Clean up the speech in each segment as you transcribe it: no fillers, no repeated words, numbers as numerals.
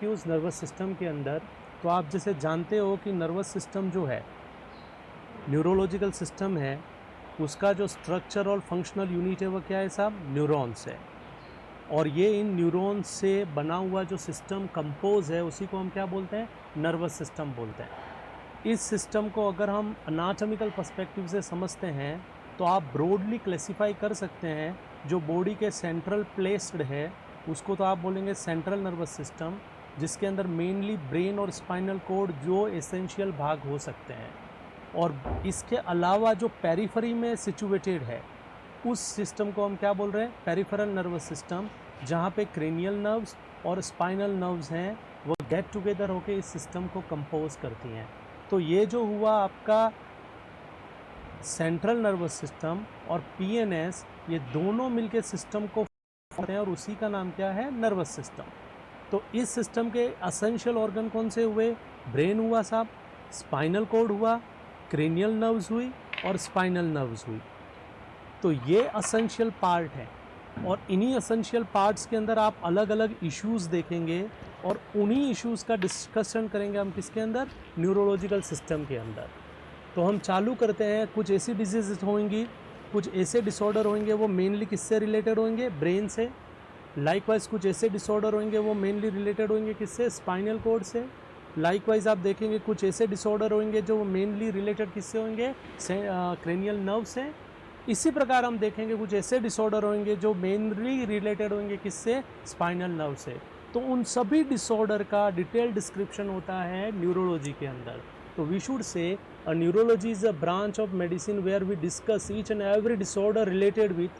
Use nervous system के अंदर, तो आप जैसे जानते हो कि नर्वस सिस्टम जो है, न्यूरोलॉजिकल सिस्टम है, उसका जो स्ट्रक्चर और फंक्शनल यूनिट है वो क्या है साहब? न्यूरॉन्स है। और ये इन न्यूरॉन्स से बना हुआ जो सिस्टम कंपोज है उसी को हम क्या बोलते हैं? नर्वस सिस्टम बोलते हैं। इस सिस्टम को अगर हम अनाटॉमिकल पर्सपेक्टिव से समझते हैं तो आप ब्रॉडली क्लासिफाई कर सकते हैं। जो बॉडी के सेंट्रल प्लेस्ड है उसको तो आप बोलेंगे सेंट्रल नर्वस सिस्टम, जिसके अंदर मेनली ब्रेन और स्पाइनल कोड जो एसेंशियल भाग हो सकते हैं। और इसके अलावा जो पेरिफेरी में सिचुएटेड है उस सिस्टम को हम क्या बोल रहे हैं? पेरिफेरल नर्वस सिस्टम, जहाँ पे क्रेनियल नर्व्स और स्पाइनल नर्व्स हैं वो गेट टुगेदर होकर इस सिस्टम को कंपोज करती हैं। तो ये जो हुआ आपका सेंट्रल नर्वस सिस्टम और पीएनएस, ये दोनों मिलके सिस्टम को फॉर्म हैं और उसी का नाम क्या है? Nervous system. तो इस सिस्टम के असेंशियल ऑर्गन कौन से हुए? ब्रेन हुआ साहब, स्पाइनल कोड हुआ, क्रेनियल नर्व्स हुई और स्पाइनल नर्व्स हुई। तो ये असेंशियल पार्ट है और इन्हीं असेंशियल पार्ट्स के अंदर आप अलग अलग इश्यूज़ देखेंगे और उन्हीं इश्यूज़ का डिस्कशन करेंगे हम किसके अंदर? न्यूरोलॉजिकल सिस्टम के अंदर। तो हम चालू करते हैं। कुछ ऐसी डिजीज़ होंगी, कुछ ऐसे डिसऑर्डर होंगे वो मेनली किससे रिलेटेड होंगे? ब्रेन से। लाइकवाइज कुछ ऐसे डिसऑर्डर होंगे वो मेनली रिलेटेड होंगे किससे? स्पाइनल कोड से। लाइकवाइज आप देखेंगे कुछ ऐसे डिसऑर्डर होंगे जो मेनली रिलेटेड किससे होंगे? क्रेनियल नर्व से। इसी प्रकार हम देखेंगे कुछ ऐसे डिसऑर्डर होंगे जो मेनली रिलेटेड होंगे किससे? स्पाइनल नर्व से। तो उन सभी डिसऑर्डर का डिटेल डिस्क्रिप्शन होता है न्यूरोलॉजी के अंदर। तो we should say a neurology is a branch of medicine where we discuss each and every disorder related with,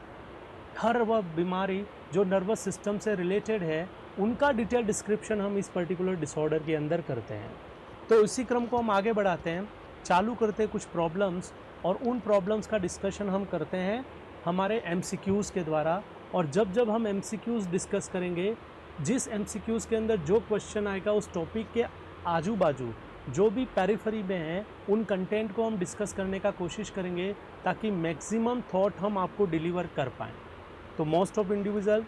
हर वह बीमारी जो नर्वस सिस्टम से रिलेटेड है उनका डिटेल डिस्क्रिप्शन हम इस पर्टिकुलर डिसऑर्डर के अंदर करते हैं। तो इसी क्रम को हम आगे बढ़ाते हैं, चालू करते हैं कुछ प्रॉब्लम्स और उन प्रॉब्लम्स का डिस्कशन हम करते हैं हमारे एमसीक्यूज़ के द्वारा। और जब जब हम एमसीक्यूज़ डिस्कस करेंगे, जिस एमसीक्यूज़ के अंदर जो क्वेश्चन आएगा उस टॉपिक के आजू बाजू जो भी पेरिफेरी में हैं उन कंटेंट को हम डिस्कस करने का कोशिश करेंगे ताकि मैक्सिमम थॉट हम आपको डिलीवर कर पाएँ। तो मोस्ट ऑफ इंडिविजुअल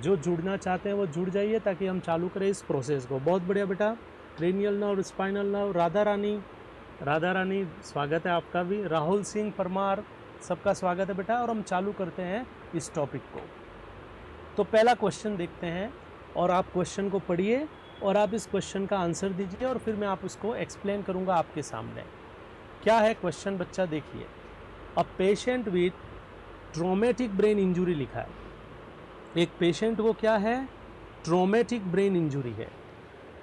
जो जुड़ना चाहते हैं वो जुड़ जाइए ताकि हम चालू करें इस प्रोसेस को। बहुत बढ़िया बेटा। Cranial nerve, spinal nerve, Radha Rani स्वागत है आपका भी। राहुल सिंह परमार, सबका स्वागत है बेटा। और हम चालू करते हैं इस टॉपिक को। तो पहला क्वेश्चन देखते हैं और आप क्वेश्चन को पढ़िए और आप इस क्वेश्चन का आंसर दीजिए और फिर मैं आप उसको एक्सप्लेन करूँगा आपके सामने। क्या है क्वेश्चन बच्चा? देखिए, a patient with traumatic brain injury लिखा है। एक पेशेंट को क्या है? ट्रॉमेटिक ब्रेन इंजरी है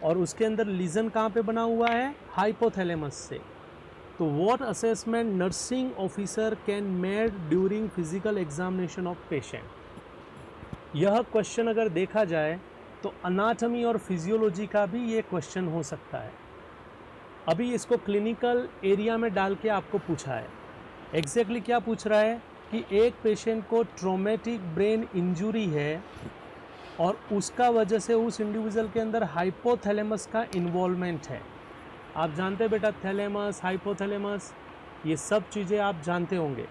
और उसके अंदर लीजन कहाँ पे बना हुआ है? हाइपोथैलेमस से। तो what assessment nursing officer can made during physical examination of patient? यह क्वेश्चन अगर देखा जाए तो अनाटमी और फिजियोलॉजी का भी ये क्वेश्चन हो सकता है। अभी इसको क्लिनिकल एरिया में डाल के आपको पूछा है। एग्जैक्टली क्या पूछ रहा है कि एक पेशेंट को ट्रॉमेटिक ब्रेन इंजरी है और उसका वजह से उस इंडिविजुअल के अंदर हाइपोथैलेमस का इन्वॉल्वमेंट है। आप जानते हैं बेटा, थैलेमस, हाइपोथैलेमस, ये सब चीज़ें आप जानते होंगे।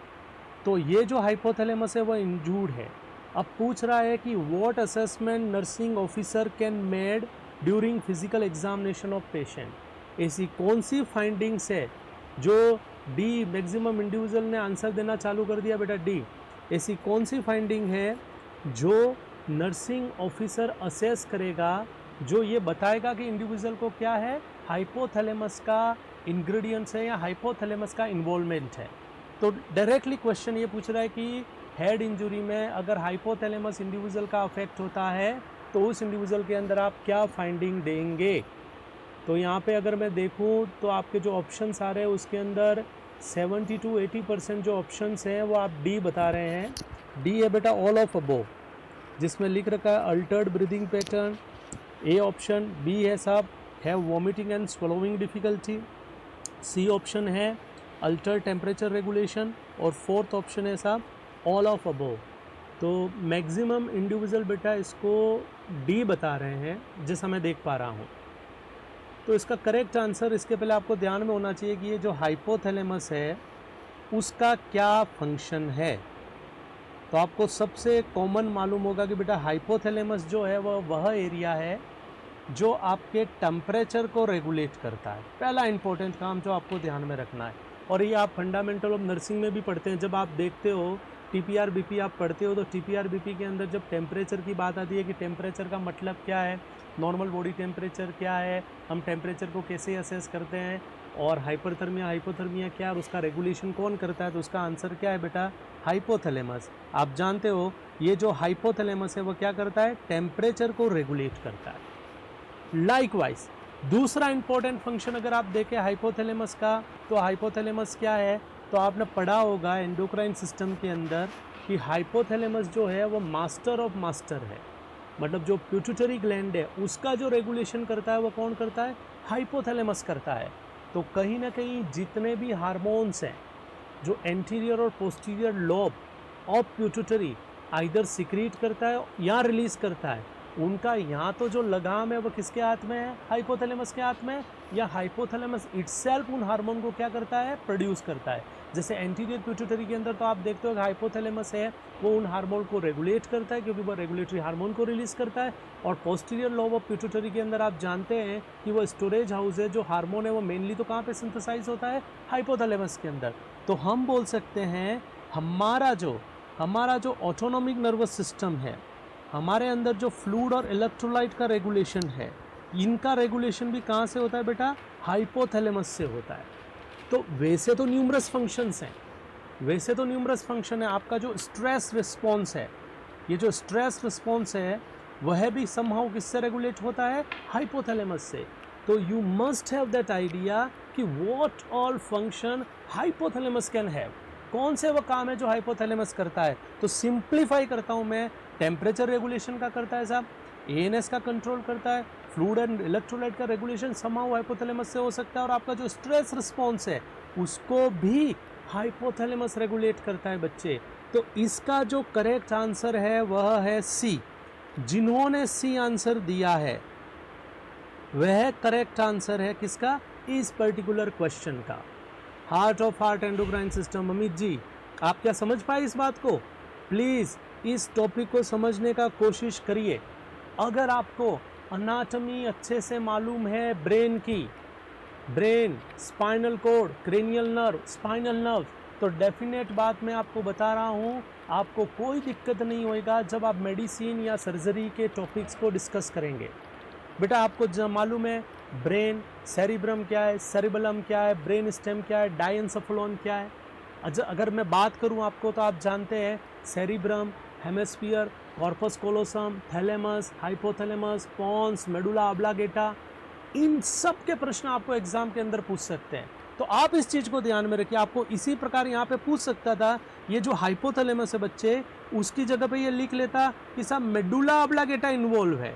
तो ये जो हाइपोथैलेमस है वो इंजूर्ड है। अब पूछ रहा है कि what assessment nursing officer can made during physical examination of patient? ऐसी कौन सी फाइंडिंग्स है जो डी, मैक्सिमम इंडिविजुअल ने आंसर देना चालू कर दिया बेटा, डी। ऐसी कौन सी फाइंडिंग है जो नर्सिंग ऑफिसर असेस करेगा, जो ये बताएगा कि इंडिविजुअल को क्या है? हाइपोथैलेमस का इंग्रेडिएंट्स है या हाइपोथैलेमस का इन्वॉल्वमेंट है। तो डायरेक्टली क्वेश्चन ये पूछ रहा है कि हेड इंजरी में अगर हाइपोथैलेमस इंडिविजुअल का अफेक्ट होता है तो उस इंडिविजुअल के अंदर आप क्या फाइंडिंग देंगे? तो यहाँ पे अगर मैं देखूँ तो आपके जो ऑप्शंस आ रहे हैं उसके अंदर 70 to 80% जो ऑप्शंस हैं वो आप डी बता रहे हैं। डी है बेटा ऑल ऑफ अबोव, जिसमें लिख रखा है altered breathing pattern, A option. B है साहब have vomiting and swallowing difficulty. C option है अल्टर टेम्परेचर रेगुलेशन और फोर्थ ऑप्शन है साहब ऑल ऑफ अबोव। तो मैक्सिमम इंडिविजुअल बेटा इसको डी बता रहे हैं जैसा मैं देख पा रहा हूँ। तो इसका करेक्ट आंसर, इसके पहले आपको ध्यान में होना चाहिए कि ये जो हाइपोथैलेमस है उसका क्या फंक्शन है। तो आपको सबसे कॉमन मालूम होगा कि बेटा हाइपोथैलेमस जो है वह एरिया है जो आपके टेम्परेचर को रेगुलेट करता है। पहला इंपॉर्टेंट काम जो आपको ध्यान में रखना है, और ये आप फंडामेंटल ऑफ नर्सिंग में भी पढ़ते हैं। जब आप देखते हो टीपीआर बीपी आप पढ़ते हो, तो टीपीआर बीपी के अंदर जब टेम्परेचर की बात आती है कि टेम्परेचर का मतलब क्या है, नॉर्मल बॉडी टेम्परेचर क्या है, हम टेम्परेचर को कैसे असेस करते हैं, और हाइपरथर्मिया हाइपोथर्मिया क्या है और उसका रेगुलेशन कौन करता है, तो उसका आंसर क्या है बेटा, हाइपोथैलेमस। आप जानते हो ये जो हाइपोथैलेमस है वो क्या करता है, टेम्परेचर को रेगुलेट करता है। लाइकवाइज दूसरा इंपॉर्टेंट फंक्शन अगर आप देखें हाइपोथैलेमस का, तो हाइपोथैलेमस क्या है, तो आपने पढ़ा होगा एंडोक्राइन सिस्टम के अंदर कि हाइपोथैलेमस जो है वो मास्टर ऑफ मास्टर है। मतलब जो पिट्यूटरी ग्लैंड है उसका जो रेगुलेशन करता है वो कौन करता है, हाइपोथैलेमस करता है। तो कहीं ना कहीं जितने भी हार्मोन्स हैं जो एंटीरियर और posterior lobe of pituitary either secrete करता है या रिलीज करता है, उनका यहाँ तो जो लगाम है वो किसके हाथ में है, हाइपोथैलेमस के हाथ में, या हाइपोथैलेमस इटसेल्फ उन हार्मोन को क्या करता है, प्रोड्यूस करता है। जैसे एंटीरियर पिट्यूटरी के अंदर तो आप देखते हो कि हाइपोथैलेमस है वो उन हार्मोन को रेगुलेट करता है क्योंकि वो रेगुलेटरी हार्मोन को रिलीज करता है, और पोस्टीरियर लोब ऑफ पिट्यूटरी के अंदर आप जानते हैं कि वो स्टोरेज हाउस है, जो हार्मोन है वो मेनली तो कहाँ पे सिंथेसाइज होता है, हाइपोथैलेमस के अंदर। तो हम बोल सकते हैं हमारा जो ऑटोनॉमिक नर्वस सिस्टम है, हमारे अंदर जो फ्लूइड और इलेक्ट्रोलाइट का रेगुलेशन है, इनका रेगुलेशन भी कहाँ से होता है बेटा, हाइपोथैलेमस से होता है। तो वैसे तो न्यूमरस फंक्शन है, आपका जो स्ट्रेस रिस्पॉन्स है, ये जो स्ट्रेस रिस्पॉन्स है वह भी समहाउ किससे रेगुलेट होता है, हाइपोथैलेमस से। तो you must have that idea कि what all function hypothalamus can have, कौन से वो काम है जो हाइपोथैलेमस करता है। तो सिंप्लीफाई करता हूँ मैं, टेम्परेचर रेगुलेशन का करता है साहब, एएनएस का कंट्रोल करता है, फ्लूइड एंड इलेक्ट्रोलाइट का रेगुलेशन समहाउ हाइपोथैलेमस से हो सकता है, और आपका जो स्ट्रेस रिस्पॉन्स है उसको भी हाइपोथैलेमस रेगुलेट करता है बच्चे। तो इसका जो करेक्ट आंसर है वह है सी। जिन्होंने सी आंसर दिया है वह करेक्ट आंसर है किसका, इस पर्टिकुलर क्वेश्चन का, heart of heart endocrine system. Amit ji आप क्या समझ पाए इस बात को, प्लीज़ इस टॉपिक को समझने का कोशिश करिए। अगर आपको अनाटमी अच्छे से मालूम है ब्रेन की, brain, spinal cord, cranial nerve, spinal nerve, तो डेफिनेट बात मैं आपको बता रहा हूँ, आपको कोई दिक्कत नहीं होएगा जब आप मेडिसिन या सर्जरी के टॉपिक्स को डिस्कस करेंगे। बेटा आपको जब मालूम है ब्रेन, सेरिब्रम क्या है, सेरिबलम क्या है, ब्रेन स्टेम क्या है, डायएन्सेफेलॉन क्या है। अगर मैं बात करूं आपको तो आप जानते हैं cerebrum, hemisphere, corpus callosum, thalamus, hypothalamus, pons, medulla oblongata, इन सब के प्रश्न आपको एग्जाम के अंदर पूछ सकते हैं। तो आप इस चीज़ को ध्यान में रखिए, आपको इसी प्रकार यहाँ पे पूछ सकता था, ये जो हाइपोथैलेमस है बच्चे, उसकी जगह पे ये लिख लेता कि साहब मेडुला ऑब्लांगेटा इन्वॉल्व है,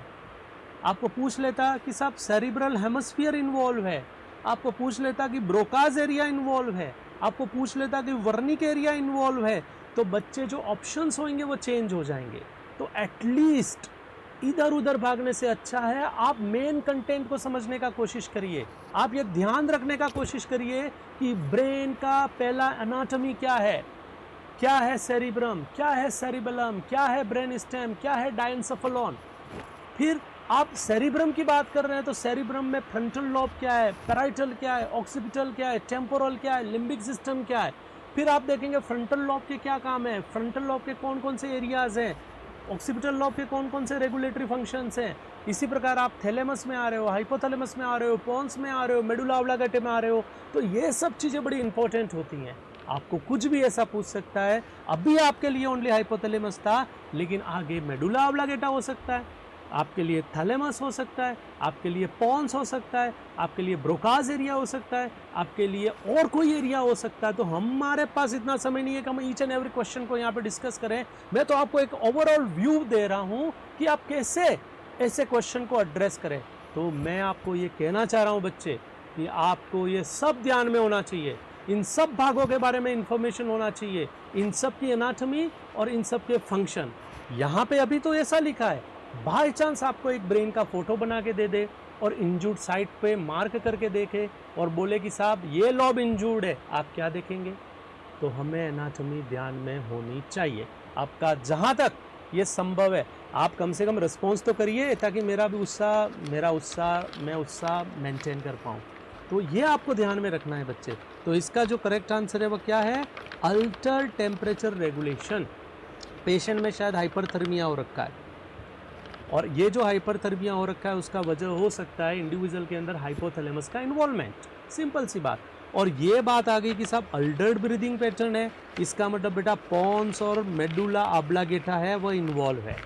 आपको पूछ लेता कि साहब सेरिब्रल हेमिस्फीयर इन्वॉल्व है, आपको पूछ लेता कि ब्रोकाज एरिया इन्वॉल्व है, आपको पूछ लेता कि वर्निक एरिया इन्वॉल्व है, तो बच्चे जो ऑप्शंस होंगे वो चेंज हो जाएंगे। तो एटलीस्ट इधर उधर भागने से अच्छा है आप मेन कंटेंट को समझने का कोशिश करिए। आप ये ध्यान रखने का कोशिश करिए कि ब्रेन का पहला एनाटॉमी क्या है सेरिब्रम, क्या है सेरिबेलम, क्या है ब्रेन स्टेम, क्या है डायएन्सेफेलॉन। फिर आप सेरिब्रम की बात कर रहे हैं तो सेरिब्रम में फ्रंटल लॉब क्या है, पैराइटल क्या है, ऑक्सीपिटल क्या है, टेम्पोरल क्या है, लिम्बिक सिस्टम क्या है। फिर आप देखेंगे फ्रंटल लॉब के क्या काम है, फ्रंटल लॉब के कौन कौन से एरियाज हैं, ऑक्सीपिटल लॉब के कौन कौन से रेगुलेटरी फंक्शंस हैं। इसी प्रकार आप थैलेमस में आ रहे हो, हाइपोथैलेमस में आ रहे हो, पॉन्स में आ रहे हो, मेडुला ऑब्लांगेटा में आ रहे हो। तो ये सब चीज़ें बड़ी इंपॉर्टेंट होती हैं। आपको कुछ भी ऐसा पूछ सकता है, अभी आपके लिए ओनली हाइपोथैलेमस था, लेकिन आगे मेडुला ऑब्लांगेटा हो सकता है, आपके लिए थैलेमस हो सकता है, आपके लिए पॉन्स हो सकता है, आपके लिए ब्रोकाज एरिया हो सकता है, आपके लिए और कोई एरिया हो सकता है। तो हमारे पास इतना समय नहीं है कि हम ईच एंड एवरी क्वेश्चन को यहाँ पे डिस्कस करें। मैं तो आपको एक ओवरऑल व्यू दे रहा हूँ कि आप कैसे ऐसे क्वेश्चन को एड्रेस करें। तो मैं आपको ये कहना चाह रहा हूँ बच्चे कि आपको ये सब ध्यान में होना चाहिए, इन सब भागों के बारे में इंफॉर्मेशन होना चाहिए, इन सब की एनाटॉमी और इन सब के फंक्शन। यहाँ पे अभी तो ऐसा लिखा है, बाई चांस आपको एक ब्रेन का फोटो बना के दे दे और इंजूर्ड साइट पे मार्क करके देखे और बोले कि साहब ये लॉब इंजूर्ड है, आप क्या देखेंगे। तो हमें एनाटॉमी ध्यान में होनी चाहिए। आपका जहाँ तक ये संभव है। आप कम से कम रिस्पॉन्स तो करिए ताकि मेरा उत्साह मेंटेन कर पाऊँ। तो ये आपको ध्यान में रखना है बच्चे। तो इसका जो करेक्ट आंसर है वो क्या है? Alter temperature regulation. पेशेंट में शायद हाइपरथर्मिया हो रखा है, और ये जो हाइपरथर्मिया हो रखा है उसका वजह हो सकता है इंडिविजुअल के अंदर हाइपोथैलेमस का इन्वॉल्वमेंट। सिंपल सी बात। और ये बात आ गई कि साहब अल्टर्ड ब्रीदिंग पैटर्न है, इसका मतलब बेटा पॉन्स और मेडुला ऑब्लांगेटा है वो इन्वॉल्व है।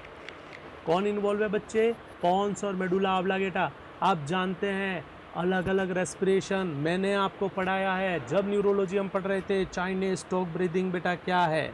कौन इन्वॉल्व है बच्चे? पॉन्स और मेडुला ऑब्लांगेटा। आप जानते हैं अलग अलग रेस्पिरेशन मैंने आपको पढ़ाया है जब न्यूरोलॉजी हम पढ़ रहे थे। चाइनीज स्टॉक ब्रीदिंग बेटा क्या है,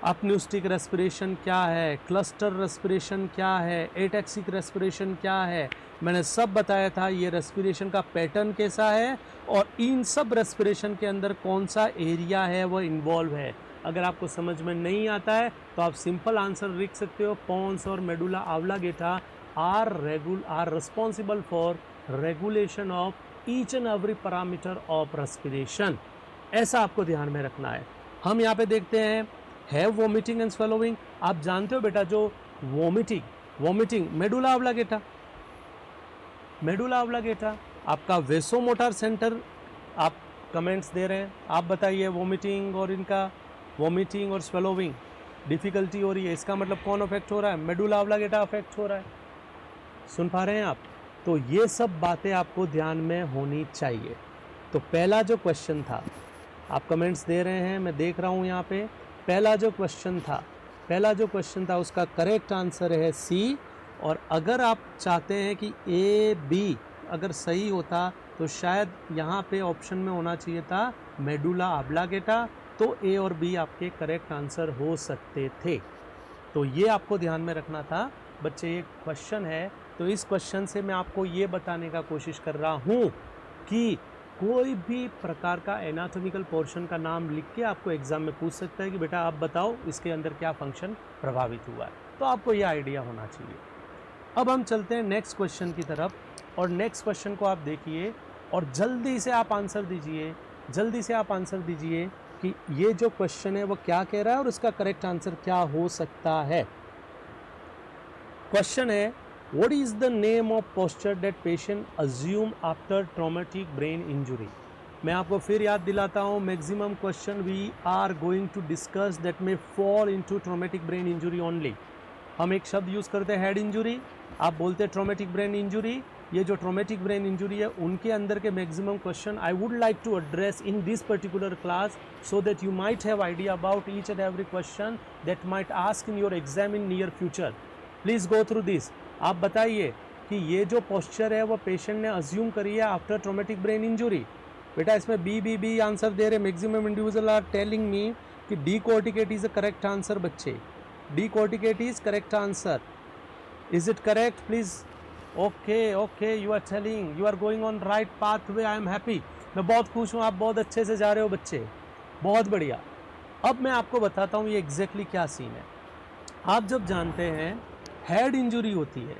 अपन्यूस्टिक रेस्पिरेशन क्या है, क्लस्टर रेस्पिरेशन क्या है, एटैक्सिक रेस्पिरेशन क्या है, मैंने सब बताया था। ये रेस्पिरेशन का पैटर्न कैसा है और इन सब रेस्पिरेशन के अंदर कौन सा एरिया है वो इन्वॉल्व है। अगर आपको समझ में नहीं आता है तो आप सिंपल आंसर लिख सकते हो, पॉन्स और medulla oblongata are responsible for regulation of each and every parameter of respiration. ऐसा आपको ध्यान में रखना है। हम यहाँ पे देखते हैं हैव वॉमिटिंग एंड स्वेलोइंग। आप जानते हो बेटा जो वॉमिटिंग मेडुला ऑब्लांगेटा आपका वेसोमोटर सेंटर। आप कमेंट्स दे रहे हैं, आप बताइए वॉमिटिंग और स्वेलोइंग डिफिकल्टी हो रही है, इसका मतलब कौन अफेक्ट हो रहा है? मेडुला ऑब्लांगेटा अफेक्ट हो रहा है। सुन पा रहे हैं आप? तो ये सब बातें आपको ध्यान में होनी चाहिए। तो पहला जो क्वेश्चन था, आप कमेंट्स दे रहे हैं, मैं देख रहा हूँ यहाँ पे। पहला जो क्वेश्चन था उसका करेक्ट आंसर है सी। और अगर आप चाहते हैं कि ए बी अगर सही होता तो शायद यहाँ पे ऑप्शन में होना चाहिए था मेडुला ऑब्लांगेटा, तो ए और बी आपके करेक्ट आंसर हो सकते थे। तो ये आपको ध्यान में रखना था बच्चे। ये क्वेश्चन है, तो इस क्वेश्चन से मैं आपको ये बताने का कोशिश कर रहा हूँ कि कोई भी प्रकार का एनाटॉमिकल पोर्शन का नाम लिख के आपको एग्जाम में पूछ सकता है कि बेटा आप बताओ इसके अंदर क्या फंक्शन प्रभावित हुआ है। तो आपको ये आइडिया होना चाहिए। अब हम चलते हैं नेक्स्ट क्वेश्चन की तरफ, और नेक्स्ट क्वेश्चन को आप देखिए और जल्दी से आप आंसर दीजिए कि ये जो क्वेश्चन है वो क्या कह रहा है और इसका करेक्ट आंसर क्या हो सकता है। क्वेश्चन है What is the name of posture that patient assume after traumatic brain injury? मैं आपको फिर याद दिलाता हूँ, maximum question we are going to discuss that में fall into traumatic brain injury only. हम एक शब्द यूज़ करते हैं हेड इंजुरी, आप बोलते हैं ट्रॉमेटिक ब्रेन इंजुरी। ये जो ट्रॉमेटिक ब्रेन इंजुरी है उनके अंदर के maximum question I would like to address in this particular class so that you might have idea about each and every question that might ask in your exam in near future. Please go through this. आप बताइए कि ये जो posture है वो patient ने assume करी है आफ्टर ट्रॉमेटिक ब्रेन इंजुरी। बेटा इसमें बी आंसर दे रहे। Maximum individual are telling me कि decorticate is a correct answer. बच्चे decorticate is correct answer. Is it correct please? Okay you are telling you are going on right pathway. I am happy. मैं बहुत खुश हूँ, आप बहुत अच्छे से जा रहे हो बच्चे, बहुत बढ़िया। अब मैं आपको बताता हूँ ये एग्जैक्टली क्या सीन है। आप जब जानते हैं हेड इंजुरी होती है,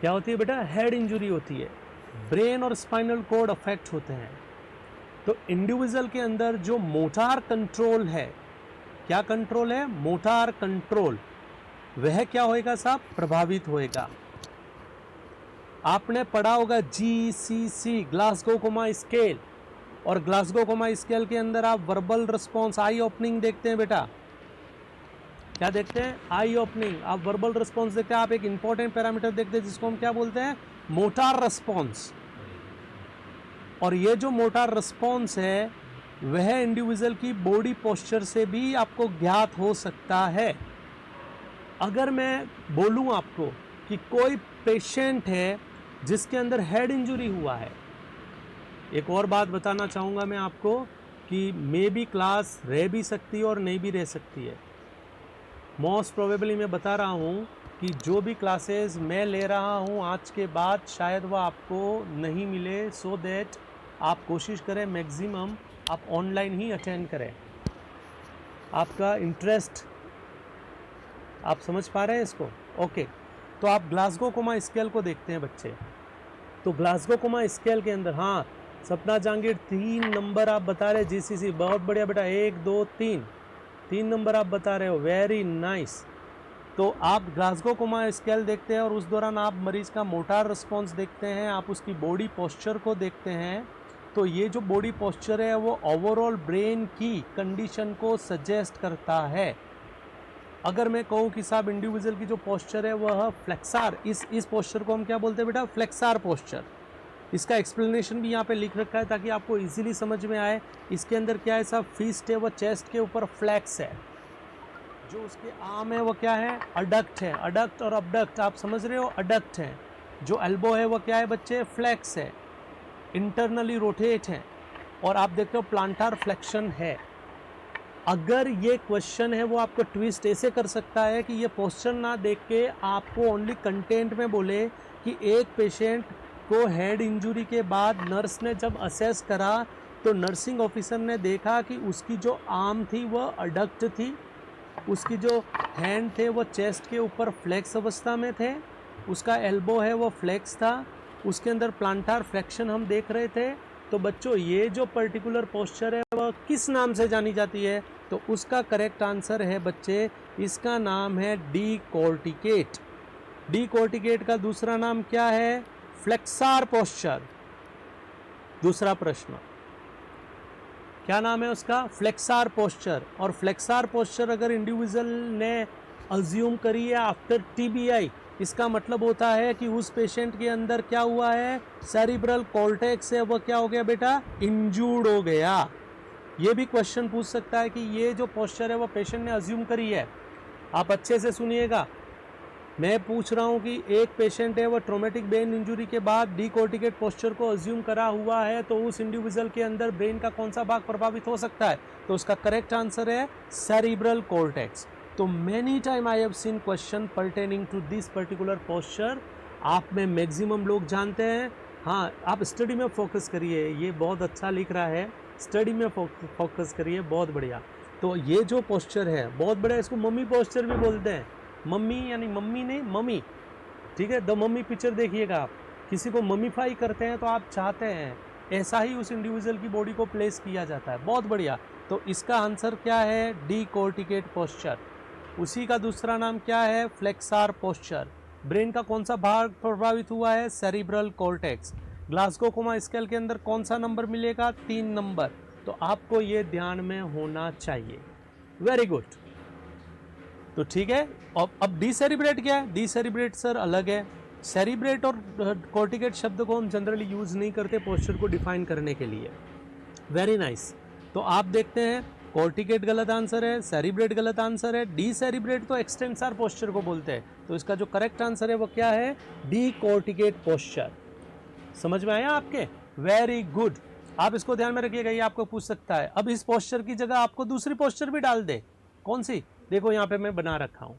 क्या होती है बेटा? हेड इंजुरी होती है, ब्रेन और स्पाइनल कॉर्ड अफेक्ट होते हैं। तो इंडिविजुअल के अंदर जो मोटार कंट्रोल है, क्या कंट्रोल है? मोटार कंट्रोल, वह क्या होएगा साहब? प्रभावित होएगा। आपने पढ़ा होगा GCC, ग्लासगो कोमा स्केल, और ग्लासगो कोमा स्केल के अंदर आप वर्बल रिस्पॉन्स, आई ओपनिंग देखते हैं बेटा। क्या देखते हैं? आई ओपनिंग। आप वर्बल रिस्पॉन्स देखते हैं। आप एक इंपॉर्टेंट पैरामीटर देखते हैं जिसको हम क्या बोलते हैं? Motor response. और ये जो मोटार रिस्पॉन्स है वह इंडिविजुअल की बॉडी पोस्चर से भी आपको ज्ञात हो सकता है। अगर मैं बोलूं आपको कि कोई पेशेंट है जिसके अंदर हेड इंजरी हुआ है, एक और बात बताना चाहूँगा मैं आपको कि मे बी क्लास रह भी सकती है और नहीं भी रह सकती है। मोस्ट प्रोबेबली मैं बता रहा हूँ कि जो भी क्लासेस मैं ले रहा हूँ आज के बाद शायद वह आपको नहीं मिले। सो दैट आप कोशिश करें मैक्सिमम आप ऑनलाइन ही अटेंड करें। आपका इंटरेस्ट, आप समझ पा रहे हैं इसको? ओके। तो आप ग्लासगो कोमा स्केल को देखते हैं बच्चे। तो ग्लासगो कोमा स्केल के अंदर, हाँ सपना जहांगीर 3 नंबर आप बता रहे GCC, बहुत बढ़िया बेटा, 1 2 3। 3 नंबर आप बता रहे हो, वेरी नाइस। तो आप ग्लासगो कोमा स्केल देखते हैं और उस दौरान आप मरीज का मोटार रिस्पॉन्स देखते हैं, आप उसकी बॉडी पोस्चर को देखते हैं। तो ये जो बॉडी पोस्चर है वो ओवरऑल ब्रेन की कंडीशन को सजेस्ट करता है। अगर मैं कहूँ कि साहब इंडिविजुअल की जो पोस्चर है वह फ्लेक्सार, इस पोस्चर को हम क्या बोलते हैं बेटा, फ्लेक्सार पोस्चर। इसका एक्सप्लेनेशन भी यहाँ पे लिख रखा है ताकि आपको इजीली समझ में आए। इसके अंदर क्या है साहब, फिस्ट है वो चेस्ट के ऊपर फ्लैक्स है, जो उसके आर्म है वो क्या है, अडक्ट है। अडक्ट और अबडक्ट आप समझ रहे हो, अडक्ट है। जो एल्बो है वो क्या है बच्चे, फ्लैक्स है, इंटरनली रोटेट है। और आप देखते हो प्लांटार फ्लेक्शन है। अगर ये क्वेश्चन है वो आपको ट्विस्ट ऐसे कर सकता है कि ये पोस्चर ना देख के आपको ओनली कंटेंट में बोले कि एक पेशेंट को हेड इंजरी के बाद नर्स ने जब असेस करा तो नर्सिंग ऑफिसर ने देखा कि उसकी जो आर्म थी वह अडक्ट थी, उसकी जो हैंड थे वो चेस्ट के ऊपर फ्लेक्स अवस्था में थे, उसका एल्बो है वो फ्लेक्स था, उसके अंदर प्लांटार फ्लेक्शन हम देख रहे थे। तो बच्चों ये जो पर्टिकुलर पोस्चर है वह किस नाम से जानी जाती है, तो उसका करेक्ट आंसर है बच्चे, इसका नाम है डीकोर्टिकेट। डीकोर्टिकेट का दूसरा नाम क्या है, फ्लेक्सार पोस्चर। दूसरा प्रश्न, क्या नाम है उसका, फ्लेक्सार पोस्चर। और फ्लेक्सार पोस्चर अगर इंडिविजुअल ने अज्यूम करी है आफ्टर टीबीआई, इसका मतलब होता है कि उस पेशेंट के अंदर क्या हुआ है, सेरिब्रल कॉर्टेक्स है वो क्या हो गया बेटा, इंजूर्ड हो गया। ये भी क्वेश्चन पूछ सकता है कि ये जो पोस्चर है वो पेशेंट ने अज्यूम करी है। आप अच्छे से सुनिएगा, मैं पूछ रहा हूँ कि एक पेशेंट है वो ट्रोमेटिक ब्रेन इंजरी के बाद डीकोर्टिकेट पोस्चर को अज्यूम करा हुआ है, तो उस इंडिविजुअल के अंदर ब्रेन का कौन सा भाग प्रभावित हो सकता है, तो उसका करेक्ट आंसर है सेरिब्रल कॉर्टेक्स। तो many time I have seen question pertaining to this particular posture. आप में मैक्सिमम लोग जानते हैं। हाँ, आप स्टडी में फोकस करिए, ये बहुत अच्छा लिख रहा है, स्टडी में फोकस करिए, बहुत बढ़िया। तो ये जो पोस्चर है बहुत बढ़िया, इसको मम्मी पोस्चर भी बोलते हैं। मम्मी यानी मम्मी नहीं, मम्मी, ठीक है। द मम्मी पिक्चर देखिएगा आप, किसी को मम्मीफाई करते हैं तो आप चाहते हैं ऐसा ही उस इंडिविजुअल की बॉडी को प्लेस किया जाता है, बहुत बढ़िया। तो इसका आंसर क्या है, डीकोर्टिकेट पोस्चर। उसी का दूसरा नाम क्या है, फ्लेक्सार पोस्चर। ब्रेन का कौन सा भाग प्रभावित हुआ है, cerebral cortex. Glasgow coma scale के अंदर कौन सा नंबर मिलेगा, 3 नंबर। तो आपको ये ध्यान में होना चाहिए। Very good. तो ठीक है। अब डीसेरिब्रेट क्या है, डीसेरिब्रेट सर अलग है। सेरिब्रेट और कॉर्टिकेट शब्द को हम जनरली यूज नहीं करते पोस्चर को डिफाइन करने के लिए। Very nice. तो आप देखते हैं कॉर्टिकेट गलत आंसर है, सेरिब्रेट गलत आंसर है, डीसेरिब्रेट तो एक्सटेंसर पोस्चर को बोलते हैं। तो इसका जो करेक्ट आंसर है वो क्या है, डी कॉर्टिकेट पोस्चर। समझ में आया आपके, वेरी गुड। आप इसको ध्यान में रखिएगा, ये आपको पूछ सकता है। अब इस पोस्चर की जगह आपको दूसरी पोस्चर भी डाल दे, कौन सी, देखो यहाँ पे मैं बना रखा हूँ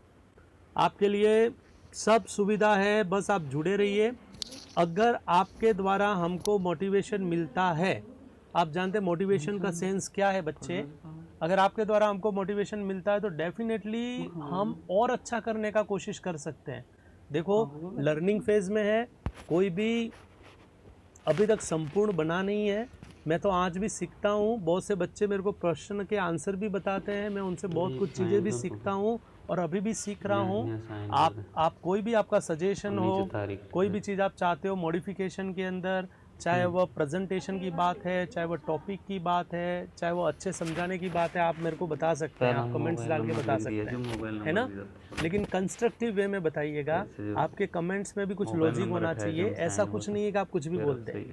आपके लिए, सब सुविधा है, बस आप जुड़े रहिए। अगर आपके द्वारा हमको मोटिवेशन मिलता है, आप जानते हैं मोटिवेशन का सेंस क्या है बच्चे, अगर आपके द्वारा हमको मोटिवेशन मिलता है तो डेफिनेटली हम और अच्छा करने का कोशिश कर सकते हैं। देखो लर्निंग फेज में है, कोई भी अभी तक संपूर्ण बना नहीं है। मैं तो आज भी सीखता हूँ, बहुत से बच्चे मेरे को प्रश्न के आंसर भी बताते हैं, मैं उनसे बहुत कुछ चीज़ें भी सीखता हूँ और अभी भी सीख रहा हूँ। आप कोई भी आपका सजेशन हो, कोई भी चीज़ आप चाहते हो मॉडिफिकेशन के अंदर, चाहे वह प्रेजेंटेशन की बात है, चाहे वह टॉपिक की बात है, चाहे वो अच्छे समझाने की बात है, आप मेरे को बता सकते हैं, आप कमेंट्स डाल के बता सकते हैं, है ना। लेकिन कंस्ट्रक्टिव वे में बताइएगा, आपके कमेंट्स में भी कुछ लॉजिक होना चाहिए, ऐसा कुछ नहीं है कि आप कुछ भी बोल दें।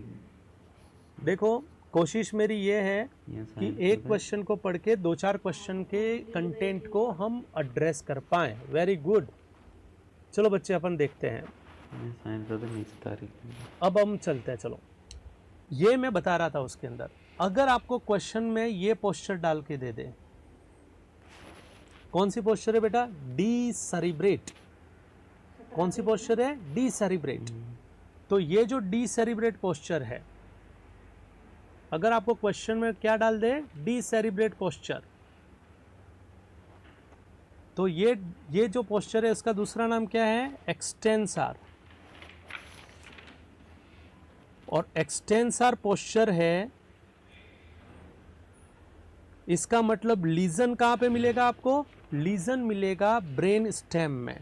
देखो कोशिश मेरी ये है कि एक क्वेश्चन को पढ़ के 2-4 क्वेश्चन के कंटेंट को हम एड्रेस कर पाएँ। Very good. चलो बच्चे अपन देखते हैं, अब हम चलते हैं। चलो ये मैं बता रहा था उसके अंदर, अगर आपको क्वेश्चन में ये पोस्चर डाल के दे दे, कौन सी पोस्चर है बेटा, डीसेरिब्रेट। कौन सी पोस्चर है, डीसेरिब्रेट। तो ये जो डीसेरिब्रेट पोस्चर है, अगर आपको क्वेश्चन में क्या डाल दे, डीसेरिब्रेट पोस्चर, तो ये जो पोस्चर है इसका दूसरा नाम क्या है, एक्सटेंसर। और एक्सटेंसर पोस्चर है इसका मतलब लीजन कहाँ पे मिलेगा आपको? लीजन मिलेगा ब्रेन स्टेम में।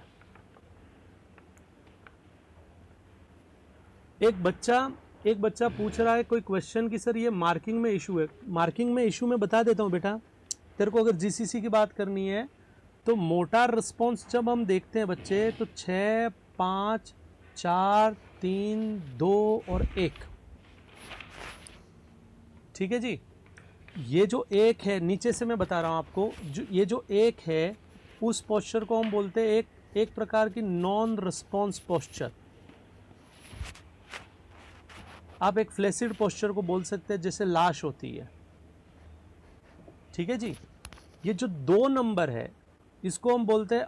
एक बच्चा पूछ रहा है कोई क्वेश्चन कि सर ये मार्किंग में इशू है। मार्किंग में इशू में बता देता हूँ बेटा, तेरे को अगर जीसीसी की बात करनी है तो मोटार रिस्पॉन्स जब हम देखते हैं बच्चे तो 6, 5, 4, 3, 2 और 1, ठीक है जी। ये जो एक है, नीचे से मैं बता रहा हूँ आपको, ये जो एक है उस पोस्चर को हम बोलते हैं एक प्रकार की नॉन रिस्पॉन्स पोस्चर। आप एक फ्लैसिड पोस्चर को बोल सकते हैं जैसे लाश होती है, ठीक है जी। ये जो 2 नंबर है इसको हम बोलते हैं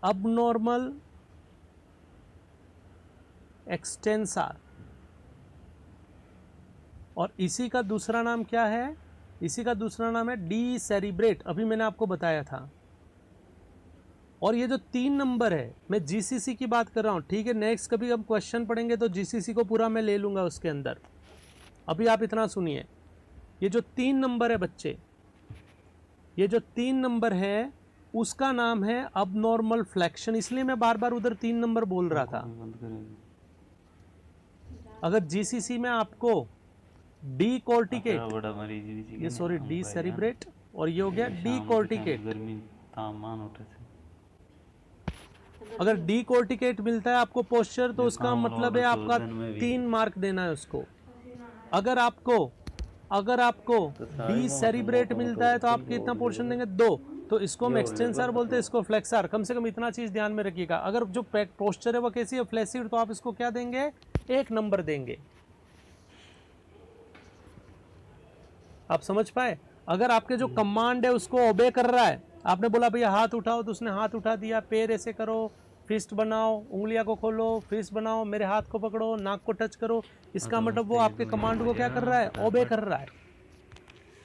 अबनॉर्मल एक्सटेंसर, और इसी का दूसरा नाम क्या है? इसी का दूसरा नाम है डीसेरिब्रेट, अभी मैंने आपको बताया था। और ये जो 3 नंबर है, मैं जीसीसी की बात कर रहा हूँ, ठीक है। नेक्स्ट कभी हम क्वेश्चन पढ़ेंगे तो जीसीसी को पूरा मैं ले लूँगा उसके अंदर। अभी आप इतना सुनिए, ये जो 3 नंबर है बच्चे, ये जो 3 नंबर है उसका नाम है अबनॉर्मल फ्लैक्शन, इसलिए मैं बार बार उधर 3 नंबर बोल रहा था। अगर जीसीसी में आपको डी कॉर्टिकेट, ये सॉरी डी सेरिब्रेट, और ये हो गया डी कॉर्टिकेट। अगर डी कॉर्टिकेट मिलता है आपको पोस्चर तो उसका मतलब है आपका 3 मार्क देना है उसको। अगर आपको डी सेरिब्रेट मिलता है तो आप कितना पोर्शन देंगे? 2। तो इसको हम एक्सटेंसर बोलते हैं, इसको फ्लेक्सर। कम से कम इतना चीज ध्यान में रखिएगा। अगर जो पोस्चर है वो कैसी है? फ्लैसिड, तो आप इसको क्या देंगे? 1 नंबर देंगे। आप समझ पाए? अगर आपके जो कमांड है उसको ओबे कर रहा है, आपने बोला भैया हाथ उठाओ तो उसने हाथ उठा दिया, पैर ऐसे करो, फिस्ट बनाओ, उंगलियां को खोलो, फिस्ट बनाओ, मेरे हाथ को पकड़ो, नाक को टच करो, इसका मतलब वो आपके कमांड को क्या कर रहा है? ओबे कर रहा है।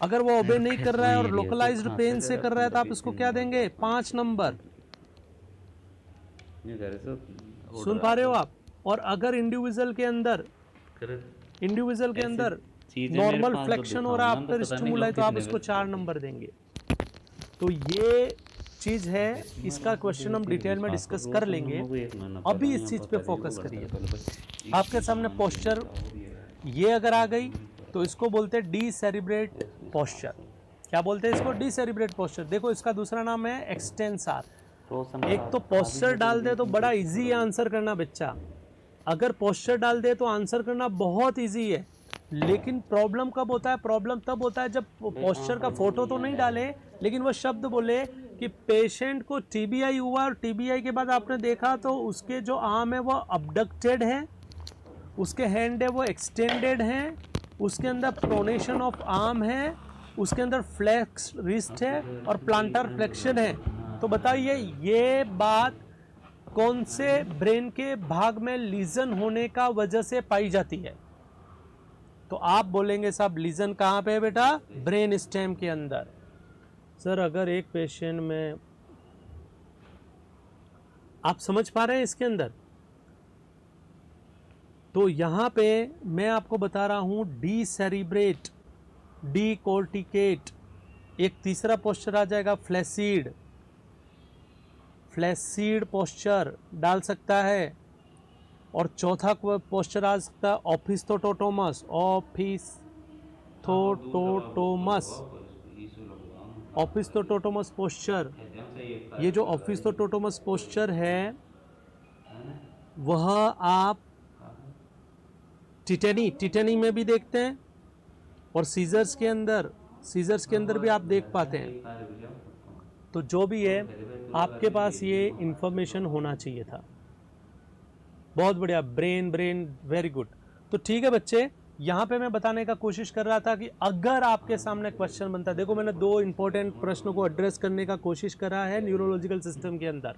अगर वो ओबे नहीं कर रहा है और लोकलाइज्ड पेन से कर रहा है तो आप इसको क्या देंगे? 5 नंबर। सुन पा रहे हो आप? और अगर इंडिविजुअल के अंदर नॉर्मल फ्लेक्शन हो रहा है आफ्टर स्टिमुलाई तो आप इसको 4 नंबर देंगे। तो ये चीज है, इसका क्वेश्चन हम डिटेल में डिस्कस कर लेंगे। अभी इस चीज पे फोकस करिए। आपके सामने पोस्चर ये अगर आ गई तो इसको बोलते हैं डी सेरिब्रेट पोस्चर। क्या बोलते हैं इसको? Decerebrate posture. देखो इसका दूसरा नाम है एक्सटेंसर। एक तो पोस्चर डाल दे तो बड़ा इजी है आंसर करना बच्चा। अगर पोस्चर डाल दे तो आंसर करना बहुत इजी है, लेकिन प्रॉब्लम कब होता है? प्रॉब्लम तब होता है जब पोस्चर का फोटो तो नहीं डाले लेकिन वो शब्द बोले कि पेशेंट को टीबीआई हुआ, और टीबीआई के बाद आपने देखा तो उसके जो आर्म है वो अबडक्टेड है, उसके हैंड है वो एक्सटेंडेड है, उसके अंदर प्रोनेशन ऑफ आर्म है, उसके अंदर फ्लेक्स रिस्ट है और प्लांटर फ्लेक्शन है। तो बताइए ये बात कौन से ब्रेन के भाग में लीजन होने का वजह से पाई जाती है? तो आप बोलेंगे साहब लीजन कहाँ पे है बेटा? ब्रेन स्टेम के अंदर। सर अगर एक पेशेंट में, आप समझ पा रहे हैं इसके अंदर? तो यहां पे मैं आपको बता रहा हूं डी सेरिब्रेट, डी कॉर्टिकेट। एक तीसरा पोस्चर आ जाएगा फ्लैसिड, फ्लैसिड पोस्चर डाल सकता है। और चौथा पोस्चर आ सकता है ऑफिस्थोटोटोमस, ऑफिस्थोटोटोमस पोस्चर। ये जो ऑफिस्थोटोटोमस पोस्चर है वह आप टिटेनी में भी देखते हैं और सीजर्स के अंदर भी आप देख पाते हैं। तो जो भी है आपके पास ये इंफॉर्मेशन होना चाहिए था। बहुत बढ़िया, ब्रेन वेरी गुड। तो ठीक है बच्चे, यहाँ पे मैं बताने का कोशिश कर रहा था कि अगर आपके सामने क्वेश्चन बनता है, देखो मैंने 2 इंपॉर्टेंट प्रश्नों को एड्रेस करने का कोशिश करा है न्यूरोलॉजिकल सिस्टम के अंदर।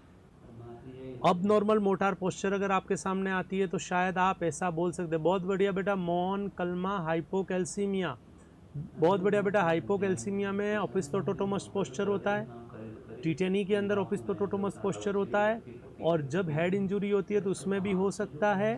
अब नॉर्मल मोटार पोस्चर अगर आपके सामने आती है तो शायद आप ऐसा बोल सकते हैं, बहुत बढ़िया बेटा मॉन कलमा हाइपोकैल्सीमिया, बहुत बढ़िया बेटा। हाइपोकैल्सीमिया में ऑफिस्थोटोटोमस पोस्चर होता है, टिटेनी के अंदर ऑफिस्थोटोटोमस पोस्चर होता है, और जब हेड इंजरी होती है तो उसमें भी हो सकता है।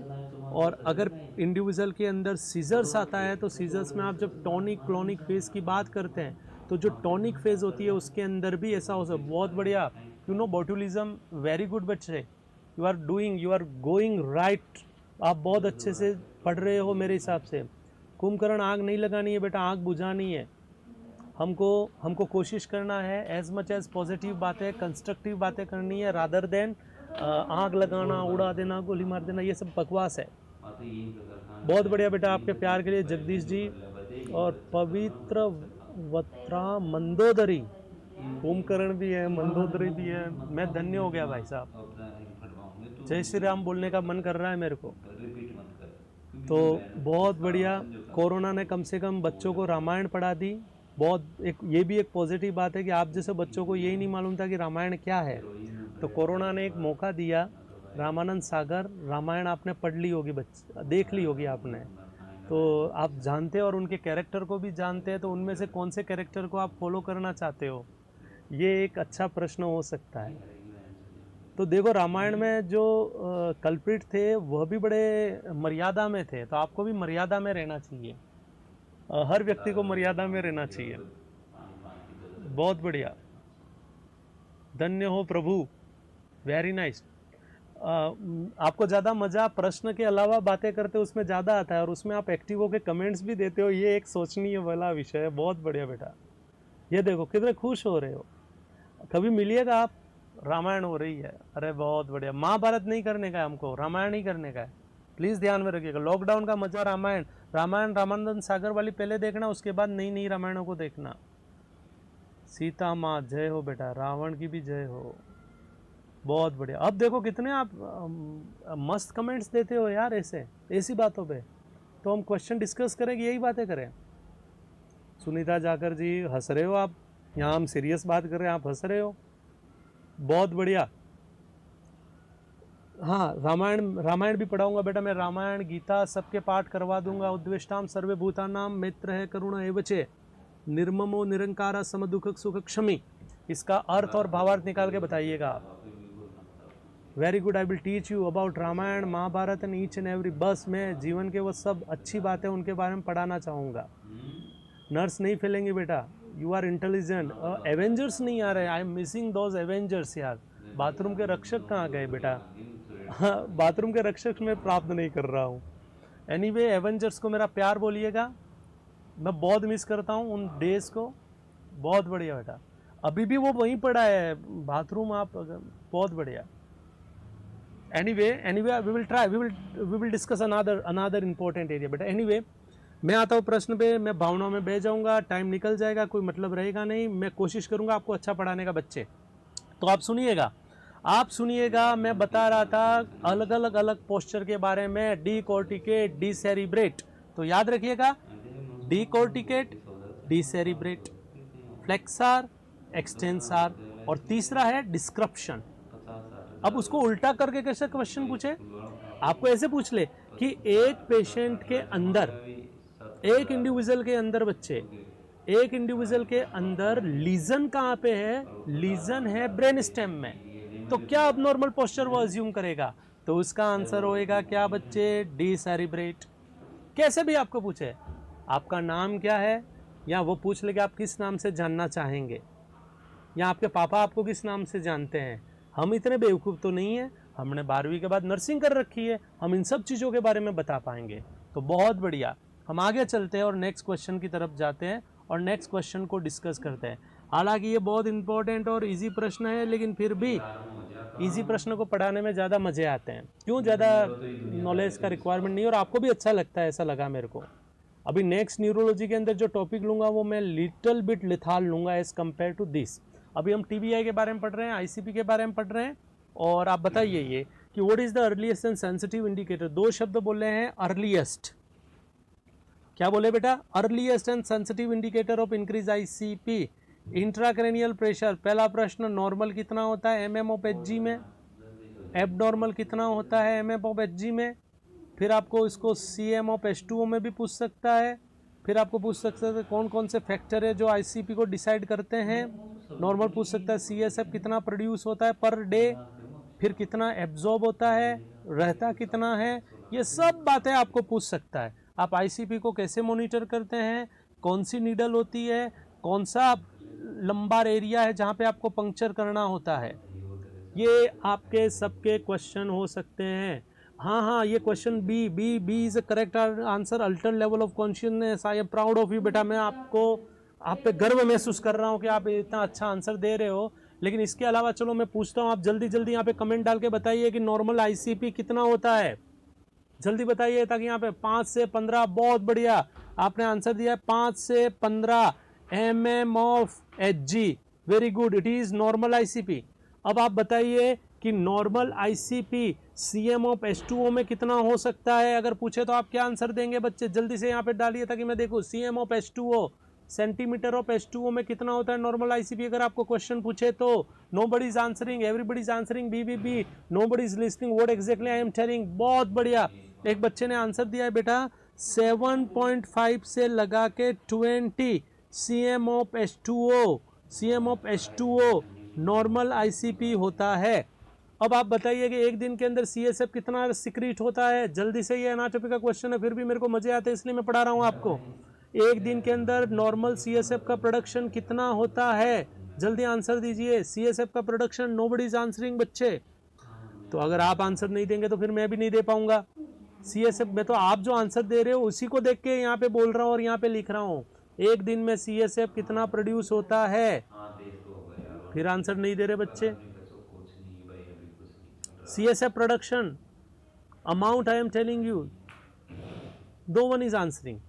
और अगर इंडिविजुअल के अंदर सीजर्स आता है तो सीजर्स में आप जब टॉनिक क्लोनिक फेज की बात करते हैं तो जो टॉनिक फेज होती है उसके अंदर भी ऐसा हो सकता है। बहुत बढ़िया, you know botulism, very good बच्चे, यू आर गोइंग राइट। आप बहुत अच्छे से पढ़ रहे हो मेरे हिसाब से। कुंभकर्ण आग नहीं लगानी है बेटा, आग बुझानी है। हमको कोशिश करना है एज मच एज पॉजिटिव बातें, कंस्ट्रक्टिव बातें करनी है, रादर देन आग लगाना, उड़ा देना, गोली मार देना, ये सब बकवास है। बहुत बढ़िया बेटा, आपके प्यार के लिए जगदीश जी। और पवित्र वत्रा मंदोदरी, कुंभकर्ण भी है, मंदोदरी भी है। मैं धन्य हो गया भाई साहब, जय श्री राम बोलने का मन कर रहा है मेरे को। तो बहुत बढ़िया, कोरोना ने कम से कम बच्चों को रामायण पढ़ा दी। बहुत ये भी एक पॉजिटिव बात है कि आप जैसे बच्चों को यही नहीं मालूम था कि रामायण क्या है, तो कोरोना ने एक मौका दिया। रामानंद सागर रामायण आपने पढ़ ली होगी, देख ली होगी आपने, तो आप जानते हैं और उनके कैरेक्टर को भी जानते हैं। तो उनमें से कौन से कैरेक्टर को आप फॉलो करना चाहते हो, ये एक अच्छा प्रश्न हो सकता है। तो देखो रामायण में जो कल्प्रिट थे वह भी बड़े मर्यादा में थे, तो आपको भी मर्यादा में रहना चाहिए। हर व्यक्ति को मर्यादा में रहना चाहिए। बहुत बढ़िया, धन्य हो प्रभु, वेरी नाइस। आपको ज़्यादा मज़ा प्रश्न के अलावा बातें करते हो उसमें ज़्यादा आता है, और उसमें आप एक्टिव होकर कमेंट्स भी देते हो, ये एक सोचनीय वाला विषय है। बहुत बढ़िया बेटा, ये देखो कितने खुश हो रहे हो। कभी मिलिएगा आप, रामायण हो रही है, अरे बहुत बढ़िया। महाभारत नहीं करने का है हमको, रामायण ही करने का है, प्लीज़ ध्यान में रखिएगा। लॉकडाउन का मज़ा रामायण, रामानंद सागर वाली पहले देखना, उसके बाद नई नई रामायणों को देखना। सीता माँ जय हो बेटा, रावण की भी जय हो। बहुत बढ़िया। अब देखो कितने आप मस्त कमेंट्स देते हो यार, ऐसी बातों पे। तो हम क्वेश्चन डिस्कस करेंगे, यही बातें करें। सुनीता जाकर जी हंस रहे हो आप, यहाँ हम सीरियस बात कर रहे हैं, आप हंस रहे हो। बहुत बढ़िया। हाँ, रामायण भी पढ़ाऊंगा बेटा मैं। रामायण गीता सबके पाठ करवा दूंगा। उद्वेष्टाम सर्वे भूतानाम मित्र है करुणा एवचे, निर्ममो निरंकारा समदुख सुख क्षमी। इसका अर्थ और भावार्थ निकाल के बताइएगा आप। Very good, I will teach you about Ramayana, Mahabharata and each and every. बस मैं जीवन के वो सब अच्छी बातें उनके बारे में पढ़ाना चाहूँगा। नर्स नहीं फैलेंगे बेटा, यू आर इंटेलिजेंट। एवेंजर्स नहीं आ रहे, I am missing those Avengers यार। बाथरूम के रक्षक कहाँ गए बेटा? हाँ, बाथरूम के रक्षक मैं प्राप्त नहीं कर रहा हूँ। एनीवे, एवेंजर्स को मेरा प्यार बोलिएगा, मैं बहुत मिस करता हूँ उन डेज को। बहुत बढ़िया बेटा, अभी भी वो वहीं पड़ा है बाथरूम, आप बहुत बढ़िया। Anyway we will try, we will discuss another important area बेटा। एनीवे, मैं आता हूँ प्रश्न पे। मैं भावनाओं में बह जाऊँगा, टाइम निकल जाएगा, कोई मतलब रहेगा नहीं। मैं कोशिश करूँगा आपको अच्छा पढ़ाने का बच्चे। तो आप सुनिएगा, मैं बता रहा था अलग पोस्चर के बारे में, डी कॉर्टिकेट, डी सेरिब्रेट। तो याद रखिएगा, डी कॉर्टिकेट, डी सेरिब्रेट, फ्लेक्सार, एक्सटेंसार, और तीसरा है डिस्क्रप्शन। अब उसको उल्टा करके कैसे क्वेश्चन पूछे, आपको ऐसे पूछ ले कि एक पेशेंट के अंदर, एक इंडिविजुअल के अंदर बच्चे, एक इंडिविजुअल के अंदर लीजन कहाँ पे है? लीजन है ब्रेन स्टेम में। तो क्या अबनॉर्मल पोस्चर वो अज्यूम करेगा? तो उसका आंसर होएगा क्या बच्चे? डी सेरिब्रेट। कैसे भी आपको पूछे आपका नाम क्या है, या वो पूछ ले कि आप किस नाम से जानना चाहेंगे, या आपके पापा आपको किस नाम से जानते हैं। हम इतने बेवकूफ़ तो नहीं है, हमने 12वीं के बाद नर्सिंग कर रखी है, हम इन सब चीज़ों के बारे में बता पाएंगे। तो बहुत बढ़िया, हम आगे चलते हैं और नेक्स्ट क्वेश्चन की तरफ जाते हैं और नेक्स्ट क्वेश्चन को डिस्कस करते हैं। हालांकि ये बहुत इंपॉर्टेंट और इजी प्रश्न है, लेकिन फिर भी इजी प्रश्न को पढ़ाने में ज़्यादा मज़े आते हैं। क्यों? ज़्यादा नॉलेज का रिक्वायरमेंट नहीं, और आपको भी अच्छा लगता है, ऐसा लगा मेरे को। अभी नेक्स्ट न्यूरोलॉजी के अंदर जो टॉपिक लूँगा वो मैं लिटिल बिट लिथाल लूँगा एज़ कम्पेयर टू दिस। अभी हम TBI के बारे में पढ़ रहे हैं, ICP के बारे में पढ़ रहे हैं। और आप बताइए ये कि what is the earliest and sensitive indicator. दो शब्द बोले हैं, अर्लीस्ट। क्या बोले बेटा? Earliest and sensitive indicator of increase ICP। Intracranial pressure, पहला प्रश्न, नॉर्मल कितना होता है mm ऑफ Hg में, एबनॉर्मल कितना होता है mm ऑफ Hg में। फिर आपको इसको CM ऑफ H2O में भी पूछ सकता है। फिर आपको पूछ सकता है कौन कौन से फैक्टर है जो ICP को डिसाइड करते हैं। नॉर्मल पूछ सकता है CSF कितना प्रोड्यूस होता है पर डे। फिर कितना एब्जॉर्ब होता है, रहता कितना है, ये सब बातें आपको पूछ सकता है। आप आईसीपी को कैसे मॉनिटर करते हैं, कौन सी नीडल होती है, कौन सा लंबा एरिया है जहाँ पे आपको पंक्चर करना होता है, ये आपके सबके क्वेश्चन हो सकते हैं। हाँ, ये question B is a correct answer. Alter level of consciousness, I am proud of you बेटा। मैं आपको आप पे गर्व महसूस कर रहा हूँ कि आप इतना अच्छा आंसर दे रहे हो। लेकिन इसके अलावा चलो मैं पूछता हूँ, आप जल्दी जल्दी यहाँ पे कमेंट डाल के बताइए कि नॉर्मल आईसीपी कितना होता है। जल्दी बताइए, ताकि यहाँ पे 5 से 15, बहुत बढ़िया आपने आंसर दिया है, 5 से 15 mm of Hg। Very good, it is normal ICP. अब आप बताइए कि normal ICP cm of H2O में कितना हो सकता है। अगर पूछे तो आप क्या आंसर देंगे बच्चे, जल्दी से यहाँ पे डालिए ताकि मैं देखूँ। cm of H2O, centimetre of H2O में कितना होता है नॉर्मल आईसीपी, अगर आपको क्वेश्चन पूछे तो। Nobody is answering, everybody is answering B, nobody is listening what exactly I am telling. बहुत बढ़िया, एक बच्चे ने आंसर दिया है बेटा 7.5 से लगा के 20 cm of H2O, cm of H2O normal ICP होता है। अब आप बताइए कि एक दिन के अंदर CSF कितना सिक्रीट होता है। जल्दी से, ये एनाटॉमी का क्वेश्चन है, फिर भी मेरे को मजे आते हैं इसलिए मैं पढ़ा रहा हूँ आपको। एक दिन के अंदर नॉर्मल CSF का प्रोडक्शन कितना होता है, जल्दी आंसर दीजिए। CSF का प्रोडक्शन, नोबडी इज आंसरिंग बच्चे। तो अगर आप आंसर नहीं देंगे तो फिर मैं भी नहीं दे पाऊंगा। CSF में तो आप जो आंसर दे रहे हो उसी को देख के यहाँ पे बोल रहा हूँ और यहाँ पे लिख रहा हूँ। एक दिन में CSF कितना प्रोड्यूस होता है, फिर आंसर नहीं दे रहे बच्चे। CSF production amount I am telling you, no one is answering.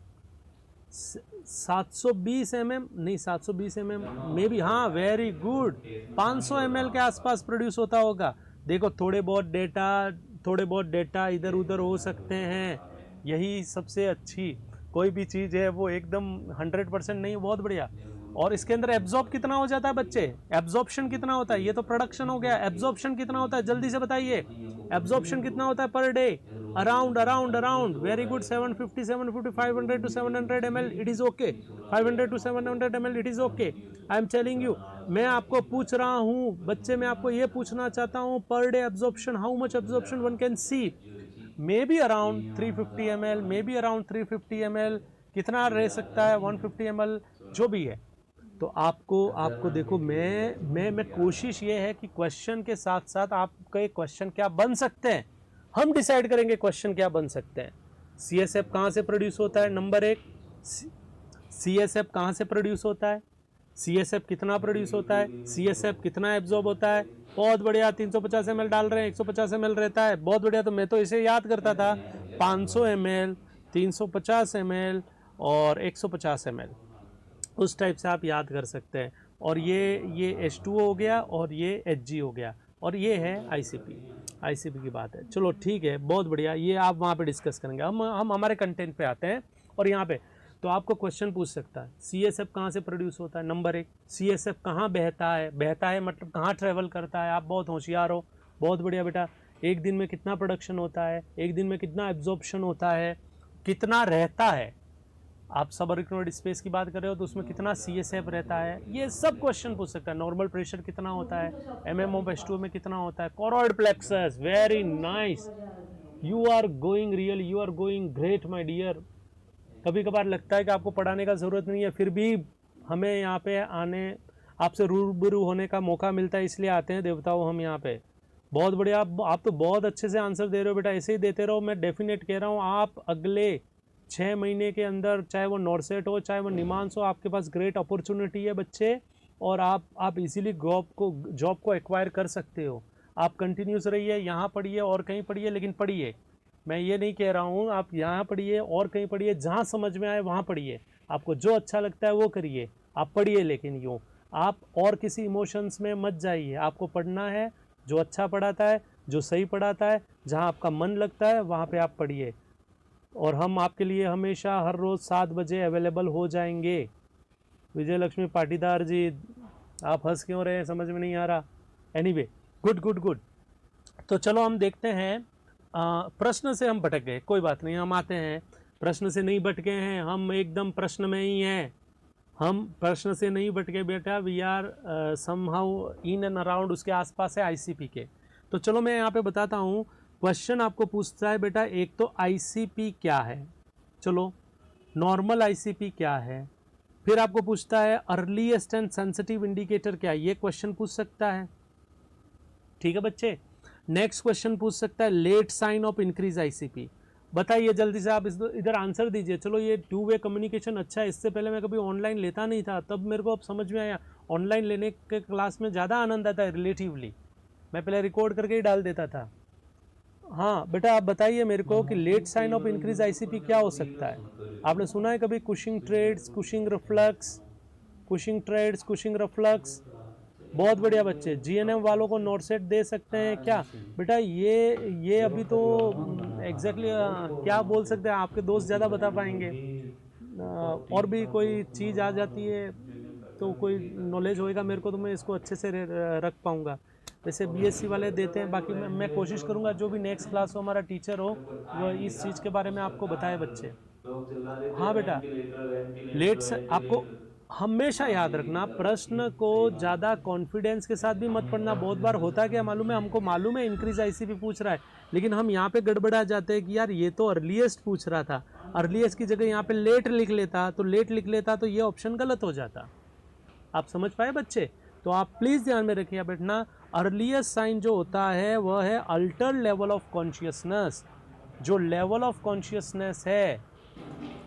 720 mm नहीं, 720 mm में भी, हाँ वेरी गुड, 500 ml के आसपास प्रोड्यूस होता होगा। देखो थोड़े बहुत डेटा इधर उधर हो सकते हैं, यही सबसे अच्छी कोई भी चीज़ है वो एकदम 100% नहीं। बहुत बढ़िया। और इसके अंदर एब्जॉर्ब कितना हो जाता है बच्चे, एब्जॉर्प्शन कितना होता है, ये तो प्रोडक्शन हो गया, एब्जॉर्प्शन कितना होता है जल्दी से बताइए। एब्जॉर्प्शन कितना होता है per day, around very good, 750 500 to 700 ml it is okay, 500 to 700 ml it is okay. I am telling you, मैं आपको पूछ रहा हूँ बच्चे, मैं आपको ये पूछना चाहता हूँ per day absorption, how much absorption one can see. May be around 350 ml, may be around 350 ml, कितना रह सकता है 150 ml, जो भी है। तो आपको देखो, मैं कोशिश ये है कि क्वेश्चन के साथ साथ आपके क्वेश्चन क्या बन सकते हैं हम डिसाइड करेंगे क्वेश्चन क्या बन सकते हैं। CSF कहाँ से प्रोड्यूस होता है, नंबर 1, CSF कहाँ से प्रोड्यूस होता है, CSF कितना प्रोड्यूस होता है, CSF कितना एब्जॉर्ब होता है। बहुत बढ़िया, 350 ml डाल रहे हैं, 150 ml रहता है, बहुत बढ़िया। तो मैं तो इसे याद करता था 500 ml, 350 ml और 150 ml, उस टाइप से आप याद कर सकते हैं। और ये H2O हो गया और ये Hg हो गया, और ये है आईसीपी की बात है। चलो ठीक है, बहुत बढ़िया, ये आप वहाँ पे डिस्कस करेंगे। हम हमारे कंटेंट पे आते हैं। और यहाँ पे तो आपको क्वेश्चन पूछ सकता है CSF कहाँ से प्रोड्यूस होता है, नंबर 1, CSF कहाँ बहता है मतलब कहाँ ट्रेवल करता है। आप बहुत होशियार हो, बहुत बढ़िया बेटा। एक दिन में कितना प्रोडक्शन होता है, एक दिन में कितना एब्जॉर्प्शन होता है, कितना रहता है। आप सब अरिक्नोइड स्पेस की बात कर रहे हो तो उसमें कितना CSF रहता है, ये सब क्वेश्चन पूछ सकता है। नॉर्मल प्रेशर कितना होता है, mm ऑफ H2O में कितना होता है। Choroid plexus, very nice, you are going real, you are going great my dear. कभी कभार लगता है कि आपको पढ़ाने का ज़रूरत नहीं है, फिर भी हमें यहाँ पे आने, आपसे रूबरू होने का मौका मिलता है, इसलिए आते हैं देवताओं हम यहाँ पे। बहुत बढ़िया, आप तो बहुत अच्छे से आंसर दे रहे हो बेटा, ऐसे ही देते रहो। मैं डेफिनेट कह रहा हूँ, आप अगले 6 महीने के अंदर, चाहे वो नॉर्सेट हो चाहे वो निमांस हो, आपके पास ग्रेट अपॉर्चुनिटी है बच्चे, और आप इजीली जॉब को एक्वायर कर सकते हो। आप कंटिन्यूस रहिए, यहाँ पढ़िए और कहीं पढ़िए, लेकिन पढ़िए। मैं ये नहीं कह रहा हूँ आप यहाँ पढ़िए और कहीं पढ़िए, जहाँ समझ में आए वहाँ पढ़िए, आपको जो अच्छा लगता है वो करिए, आप पढ़िए। लेकिन यूँ आप और किसी इमोशंस में मत जाइए, आपको पढ़ना है जो अच्छा पढ़ाता है, जो सही पढ़ाता है, जहाँ आपका मन लगता है वहाँ पे आप पढ़िए। और हम आपके लिए हमेशा हर रोज़ 7 बजे अवेलेबल हो जाएंगे। विजय लक्ष्मी पाटीदार जी, आप हंस क्यों रहे हैं, समझ में नहीं आ रहा। Anyway, good. तो चलो हम देखते हैं, प्रश्न से हम भटक गए, कोई बात नहीं, हम आते हैं। प्रश्न से नहीं भटके हैं हम, एकदम प्रश्न में ही हैं हम, प्रश्न से नहीं भटके बेटा। We are somehow in and around, उसके आसपास है आईसीपी के। तो चलो मैं यहाँ पे बताता हूँ। क्वेश्चन आपको पूछता है बेटा, एक तो आईसीपी क्या है, चलो नॉर्मल आईसीपी क्या है, फिर आपको पूछता है अर्लीस्ट एंड सेंसिटिव इंडिकेटर क्या है, ये क्वेश्चन पूछ सकता है, ठीक है बच्चे। नेक्स्ट क्वेश्चन पूछ सकता है late sign of increase ICP. बताइए जल्दी से आप इधर आंसर दीजिए। चलो ये टू वे कम्युनिकेशन अच्छा है, इससे पहले मैं कभी ऑनलाइन लेता नहीं था, तब मेरे को अब समझ में आया ऑनलाइन लेने के क्लास में ज़्यादा आनंद आता है रिलेटिवली। मैं पहले रिकॉर्ड करके ही डाल देता था। हाँ बेटा आप बताइए मेरे को कि late sign of increase ICP क्या हो सकता है। आपने सुना है कभी Cushing triads, Cushing reflex, Cushing triads, Cushing reflex? बहुत बढ़िया बच्चे। जीएनएम वालों को नोट सेट दे सकते हैं क्या बेटा? ये अभी तो एग्जैक्टली क्या बोल सकते हैं, आपके दोस्त ज़्यादा बता पाएंगे। और भी कोई चीज़ आ जाती है तो कोई नॉलेज होएगा मेरे को तो मैं इसको अच्छे से रख पाऊँगा। वैसे बीएससी वाले देते हैं, बाकी मैं कोशिश करूँगा जो भी नेक्स्ट क्लास हो हमारा टीचर हो वो इस चीज़ के बारे में आपको बताए बच्चे। हाँ बेटा, लेट्स आपको हमेशा याद रखना, प्रश्न को ज़्यादा कॉन्फिडेंस के साथ भी मत पढ़ना। बहुत बार होता क्या मालूम है, हमको मालूम है इंक्रीज आईसीपी पूछ रहा है, लेकिन हम यहाँ पे गड़बड़ा जाते हैं कि यार ये तो अर्लीस्ट पूछ रहा था, अर्लीस्ट की जगह यहाँ पे लेट लिख लेता, तो लेट लिख लेता तो ये ऑप्शन गलत हो जाता। आप समझ पाए बच्चे? तो आप प्लीज़ ध्यान में रखिए बेटा, अर्लीस्ट साइन जो होता है वह है अल्टर्ड लेवल ऑफ कॉन्शियसनेस। जो लेवल ऑफ कॉन्शियसनेस है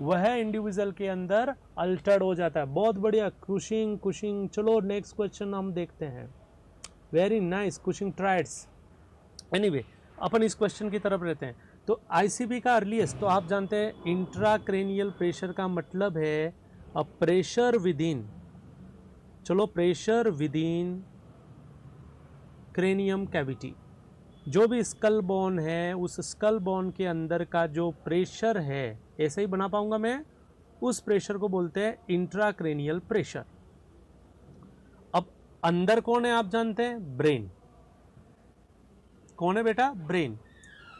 वह इंडिविजुअल के अंदर अल्टर्ड हो जाता है। बहुत बढ़िया, कुशिंग कुशिंग। चलो नेक्स्ट क्वेश्चन हम देखते हैं। Very nice, Cushing triads. Anyway अपन इस क्वेश्चन की तरफ रहते हैं। तो आईसीपी का अर्लीस्ट तो आप जानते हैं इंट्राक्रेनियल प्रेशर का मतलब है प्रेशर विद इन, चलो pressure with in cranium cavity. जो भी स्कल बोन है उस स्कल बोन के अंदर का जो प्रेशर है, ऐसे ही बना पाऊंगा मैं, उस प्रेशर को बोलते हैं इंट्राक्रेनियल प्रेशर। अब अंदर कौन है आप जानते हैं? ब्रेन। कौन है बेटा? ब्रेन।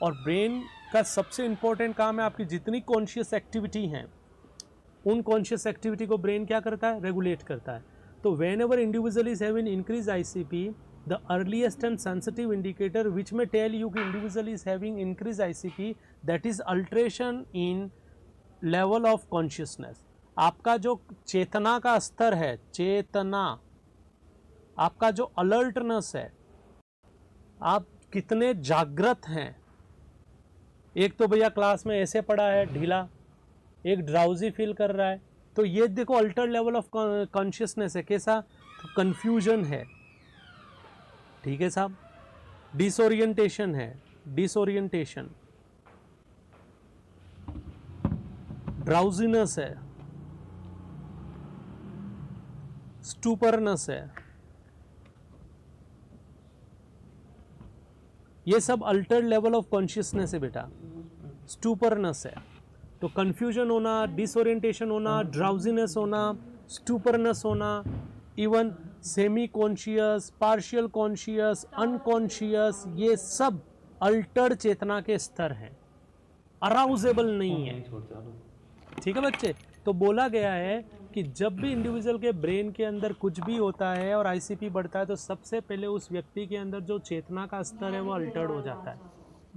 और ब्रेन का सबसे इंपॉर्टेंट काम है आपकी जितनी कॉन्शियस एक्टिविटी हैं उन कॉन्शियस एक्टिविटी को ब्रेन क्या करता है? रेगुलेट करता है। तो when ever individual is having increase ICP, the earliest and sensitive indicator which may tell you कि individual is having increased ICP, that is alteration in level of consciousness। आपका जो चेतना का स्तर है, चेतना, आपका जो अलर्टनेस है, आप कितने जागृत हैं। एक तो भैया क्लास में ऐसे पड़ा है ढीला, एक ड्राउजी फील कर रहा है, तो ये देखो अल्टर्ड लेवल ऑफ कॉन्शियसनेस है। कैसा? तो कन्फ्यूजन है, ठीक है साहब। डिसोरिएंटेशन है, डिसोरिएंटेशन, ड्राउजीनेस है, स्टूपरनेस है, ये सब अल्टर्ड लेवल ऑफ कॉन्शियसनेस है बेटा। स्टूपरनेस है तो कंफ्यूजन होना, डिसोरिएंटेशन होना, ड्राउजीनेस होना, स्टूपरनेस होना, even semi conscious, partial conscious, unconscious, ये सब अल्टर्ड चेतना के स्तर हैं, अराउजेबल नहीं है, ठीक है बच्चे। तो बोला गया है कि जब भी इंडिविजुअल के ब्रेन के अंदर कुछ भी होता है और आईसीपी बढ़ता है तो सबसे पहले उस व्यक्ति के अंदर जो चेतना का स्तर है वो अल्टर्ड हो जाता है।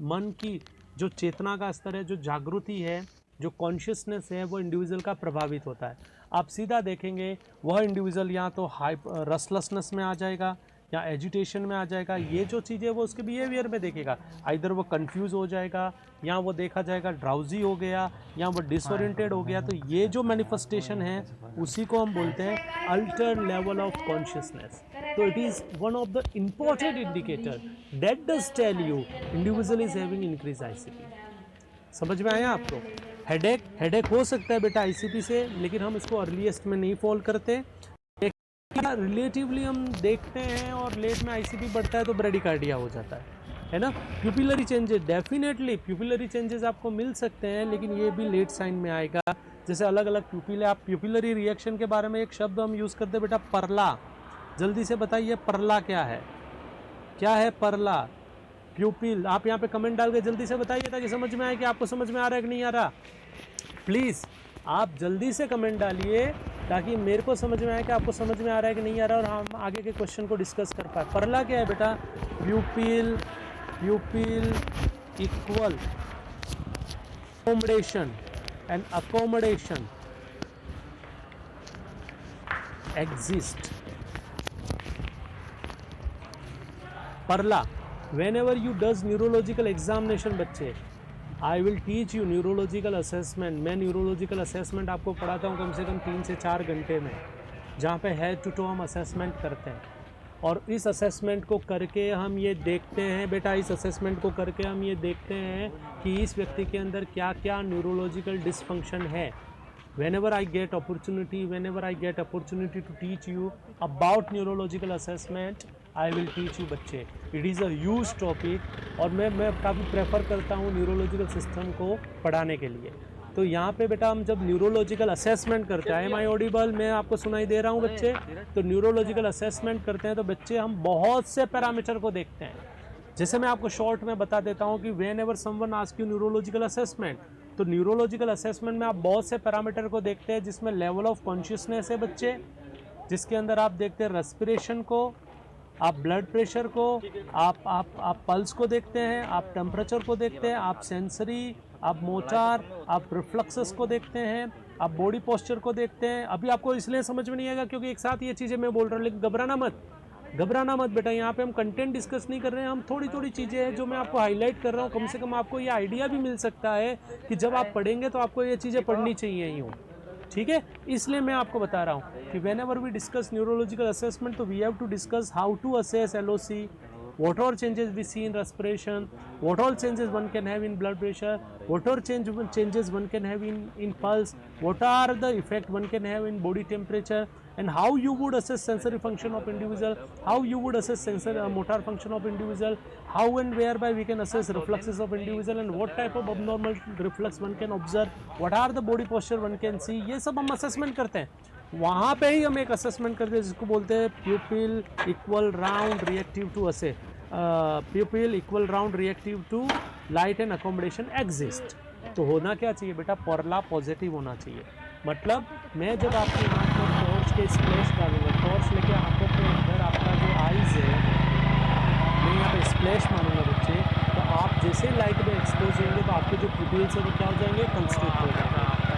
मन की जो चेतना का स्तर है, जो जागृति है, जो कॉन्शियसनेस है, वो इंडिविजुअल का प्रभावित होता है। आप सीधा देखेंगे वह इंडिविजुअल या तो रेस्टलेसनेस में आ जाएगा या एजिटेशन में आ जाएगा। ये जो चीज़ें वो उसके बिहेवियर में देखेगा, आइदर वो कंफ्यूज हो जाएगा या वो देखा जाएगा ड्राउजी हो गया या वो डिसोरिएंटेड हो गया। तो ये जो मैनिफेस्टेशन है उसी को हम बोलते हैं अल्टर्ड लेवल ऑफ कॉन्शियसनेस। तो it is one of the important indicator that does tell you individual is having increase ICP. समझ में आया आपको? हेडेक हो सकता है बेटा आईसीपी से, लेकिन हम इसको अर्लीस्ट में नहीं फॉल करते। रिलेटिवली हम देखते हैं और लेट में आईसीपी बढ़ता है तो ब्रेडिकार्डिया हो जाता है ना। Pupillary changes, definitely pupillary changes आपको मिल सकते हैं, लेकिन ये भी लेट साइन में आएगा। जैसे अलग अलग प्यूपिल, आप प्यूपिलरी रिएक्शन के बारे में एक शब्द हम यूज़ करते हैं बेटा, परला। जल्दी से बताइए परला क्या है? क्या है परला? प्यूपिल। आप यहाँ पे कमेंट डाल के जल्दी से बताइए ताकि समझ में आए कि आपको समझ में आ रहा है कि नहीं आ रहा। प्लीज़ आप जल्दी से कमेंट डालिए ताकि मेरे को समझ में आए कि आपको समझ में आ रहा है कि नहीं आ रहा, और हम आगे के क्वेश्चन को डिस्कस कर पाए। परला क्या है बेटा? प्यूपिल equal accommodation and accommodation exist. Parla, whenever you does neurological examination बच्चे, I will teach you neurological assessment. मैं neurological assessment आपको पढ़ाता हूँ कम से कम 3 से 4 घंटे में, जहाँ पे हेड टू टो हम असेसमेंट करते हैं। और इस असेसमेंट को करके हम ये देखते हैं बेटा, इस असेसमेंट को करके हम ये देखते हैं कि इस व्यक्ति के अंदर क्या क्या न्यूरोलॉजिकल डिसफंक्शन है। whenever I get opportunity to teach you about neurological assessment, I will teach you बच्चे। It is a huge topic और मैं काफ़ी प्रेफर करता हूँ न्यूरोलॉजिकल सिस्टम को पढ़ाने के लिए। तो यहाँ पे बेटा हम जब न्यूरोलॉजिकल असेसमेंट करते हैं, एम आई ऑडिबल, मैं आपको सुनाई दे रहा हूँ बच्चे? तो न्यूरोलॉजिकल असेसमेंट करते हैं तो बच्चे हम बहुत से पैरामीटर को देखते हैं। जैसे मैं आपको शॉर्ट में बता देता हूँ कि when ever someone ask you neurological assessment, तो न्यूरोलॉजिकल असेसमेंट में आप बहुत से पैरामीटर को देखते हैं, जिसमें लेवल ऑफ कॉन्शियसनेस है बच्चे, जिसके अंदर आप देखते हैं रेस्पिरेशन को, आप ब्लड प्रेशर को, आप पल्स को देखते हैं, आप टेम्परेचर को देखते हैं, आप सेंसरी, आप मोटार, आप रिफ्लेक्सेस को देखते हैं, आप बॉडी पोस्चर को देखते हैं। अभी आपको इसलिए समझ में नहीं आएगा क्योंकि एक साथ ये चीज़ें मैं बोल रहा हूँ, लेकिन घबराना मत बेटा। यहाँ पे हम कंटेंट डिस्कस नहीं कर रहे हैं, हम थोड़ी चीज़ें हैं जो मैं आपको हाईलाइट कर रहा हूँ। कम से कम आपको ये आइडिया भी मिल सकता है कि जब आप पढ़ेंगे तो आपको ये चीज़ें पढ़नी चाहिए ही हो, ठीक है? इसलिए मैं आपको बता रहा हूँ कि whenever we discuss neurological assessment, तो we have to discuss how to assess LOC, what all changes we see in respiration, what all changes one can have in blood pressure, what all changes one can have in pulse, what are the effect one can have in body temperature, and how you would assess sensory function of individual, how you would assess motor function of individual, how and whereby we can assess reflexes of individual, and what type of abnormal reflex one can observe, what are the body posture one can see। ये सब हम assessment करते हैं। वहाँ पे ही हम एक assessment करते हैं जिसको बोलते हैं pupil equal round reactive to assess pupil equal round reactive to light and accommodation exist. तो होना क्या चाहिए बेटा? परला पॉजिटिव होना चाहिए। मतलब मैं जब आपकी आँख पर टॉर्च के स्प्लैश डालूंगा, टॉर्च लेके आँखों के अंदर आपका जो आइज़ है, मैं यहाँ पे स्प्लैश मानूंगा बच्चे, तो आप जैसे लाइट में एक्सपोज होंगे तो आपके जो प्यूपिल्स है वो क्या हो जाएंगे? कंस्ट्रिक्ट हो जाएंगे।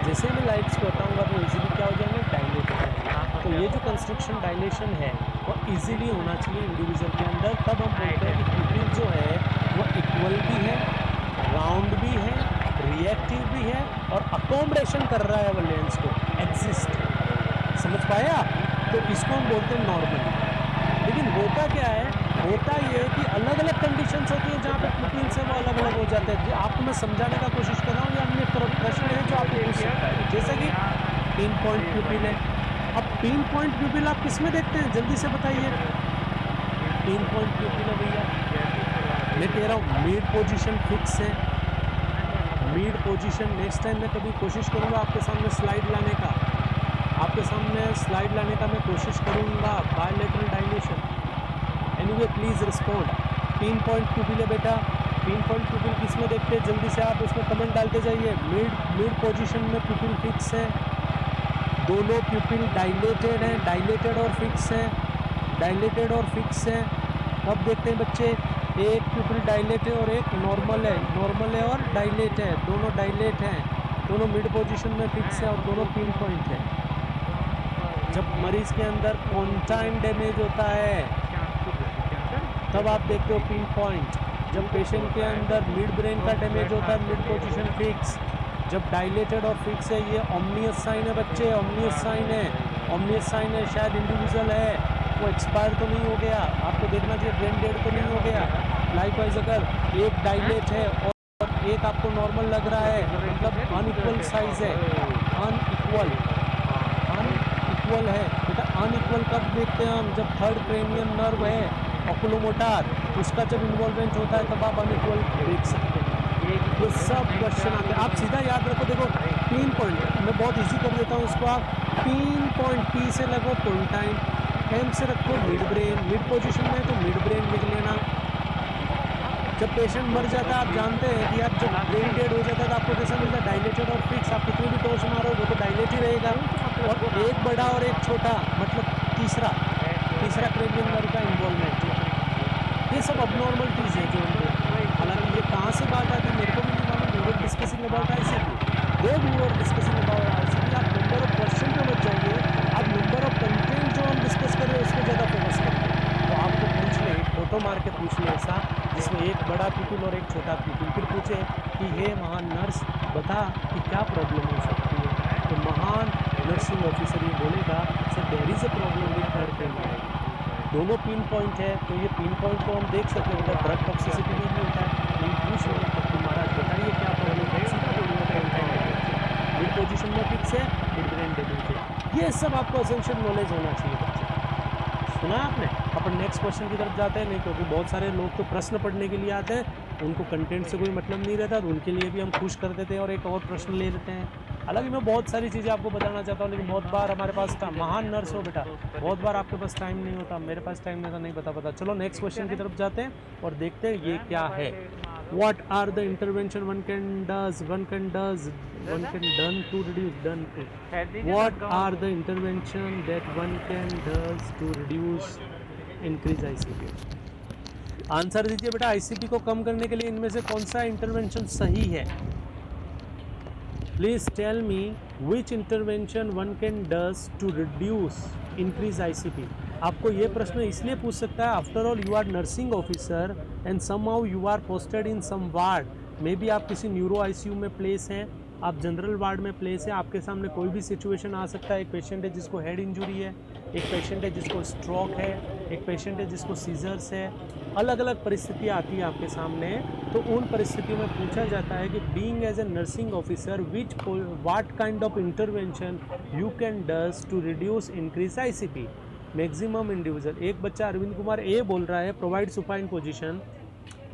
जैसे मैं लाइट्स को हटाऊंगा तो इजीली क्या हो जाएंगे? डायलेट हो जाएंगे। तो ये जो कंस्ट्रक्शन डायलेशन है वो इजीली होना चाहिए इंडिविजुअल के अंदर। तब हम बोलते हैं कि प्यूपिल जो है वो इक्वल भी है, राउंड भी है, रिएक्टिव भी है और अकोमोडेशन कर रहा है वो लेंस को, एग्जिस्ट। समझ पाया? तो इसको हम बोलते हैं नॉर्मल। लेकिन होता क्या है? होता ये है कि अलग अलग कंडीशंस होती हैं जहाँ पे प्यूपिल्स है वो अलग अलग हो जाते हैं। आपको मैं समझाने का कोशिश कर रहा हूँ, या अन्य प्रश्न है जो आपको पूछ सकता है। जैसे कि पिन पॉइंट प्यूपिल है। अब पिन पॉइंट प्यूपिल आप किस में देखते हैं? जल्दी से बताइए। पिन पॉइंट प्यूपिल है भैया, मैं कह रहा हूँ मिड पोजीशन फिक्स है, मिड पोजीशन। नेक्स्ट टाइम मैं कभी कोशिश करूँगा आपके सामने स्लाइड लाने का, मैं कोशिश करूँगा। Bilateral dilation, anyway please respond. Pin point प्यूपिल है बेटा। पिन पॉइंट प्यूपिल किस में देखते हैं? जल्दी से आप उसमें कमेंट डालते जाइए। मिड पोजीशन में प्यूपिल फिक्स है, दोनों प्यूपिल डायलेटेड हैं, डायलेटेड और फिक्स है। कब देखते हैं बच्चे? एक प्यूपिल डायलेट है और एक नॉर्मल है और डायलेट है, दोनों डायलेट हैं, दोनों मिड पोजीशन में फिक्स है और दोनों पिन पॉइंट है। जब मरीज के अंदर कॉन्टाइन डैमेज होता है तब आप देखते हो पिन पॉइंट। जब पेशेंट के अंदर मिड ब्रेन का डैमेज होता है, मिड पोजीशन फिक्स। जब डायलेटेड और फिक्स है, ये ऑमनियस साइन है बच्चे, ऑमनियस साइन है। शायद इंडिविजुअल है वो एक्सपायर तो नहीं हो गया, आपको देखना चाहिए ब्रेन डेड तो नहीं हो गया। लाइकवाइज अगर एक डायलेट है और एक आपको नॉर्मल लग रहा है, मतलब अनइक्वल साइज है, अनइक्वल है बेटा। अनइक्वल कब देखते हैं हम? जब थर्ड क्रेनियन नर्व है, ऑकुलोमोटर, उसका जब इन्वॉल्वमेंट होता है तब आप अनइक्वल देख सकते हैं। ये सब क्वेश्चन आते हैं, आप सीधा याद रखो। देखो पिन पॉइंट मैं बहुत इजी कर देता हूँ इसको। आप पिन पॉइंट पी से लगो कॉन्टाइन, एम से रखो मिड ब्रेन, मिड पोजीशन में तो मिड ब्रेन लिख लेना। जब पेशेंट मर जाता है आप जानते हैं कि आप जब ब्रेन डेड हो जाता है तो आपको कैसा मिलता है? डायलेटेड और फिक्स। आप कितनी भी टॉर्च मारो वो तो डायलेट ही रहेगा। और एक बड़ा कि क्या प्रॉब्लम हो सकती है, तो महान नर्सिंग ऑफिसर ये बोलेगा sir there is a problem with her pain. दोनों पिन पॉइंट है, तो ये पिन पॉइंट को हम देख सकते हैं, बेटा ड्रग टॉक्सिसिटी में भी होता है, लेकिन पूछ रहे हैं कि महाराज बताइए क्या प्रॉब्लम है, सीधा बोलेगा फ्रंटाइल एनर्जी, मिड पोजीशन में फिक्स है, मिड ब्रेन डैमेज है। ये सब आपको एसेंशियल नॉलेज होना चाहिए बच्चे। सुना आपने? अपन नेक्स्ट क्वेश्चन की तरफ जाते हैं, नहीं क्योंकि बहुत सारे लोग तो प्रश्न पढ़ने के लिए आते हैं, उनको कंटेंट से कोई मतलब नहीं रहता, तो उनके लिए भी हम खुश कर देते हैं और एक और प्रश्न ले लेते हैं। हालांकि मैं बहुत सारी चीज़ें आपको बताना चाहता हूँ, लेकिन बहुत बार हमारे पास महान नर्स हो बेटा, बहुत बार आपके पास टाइम नहीं होता, मेरे पास टाइम नहीं था, नहीं बता पाता। चलो नेक्स्ट क्वेश्चन की तरफ जाते हैं और देखते हैं ये क्या है। What are the intervention one can done to reduce done to? What are the intervention that one can does to reduce increase ICP? Answer दीजिए बेटा, आईसीपी को कम करने के लिए इनमें से कौन सा इंटरवेंशन सही है? Please tell me which intervention one can does to reduce increase ICP. आपको ये प्रश्न इसलिए पूछ सकता है, after all you are nursing officer and somehow you are posted in some ward, maybe आप किसी न्यूरो आईसीयू में प्लेस हैं, आप जनरल वार्ड में प्लेस है, आपके सामने कोई भी सिचुएशन आ सकता है। एक पेशेंट है जिसको हेड इंजरी है, एक पेशेंट है जिसको स्ट्रोक है, एक पेशेंट है जिसको सीजर्स है, अलग अलग परिस्थितियाँ आती है आपके सामने। तो उन परिस्थितियों में पूछा जाता है कि being as a nursing officer which what kind of intervention you can does to reduce increase ICP maximum individual. एक बच्चा अरविंद कुमार ए बोल रहा है प्रोवाइड सुपाइन पोजीशन,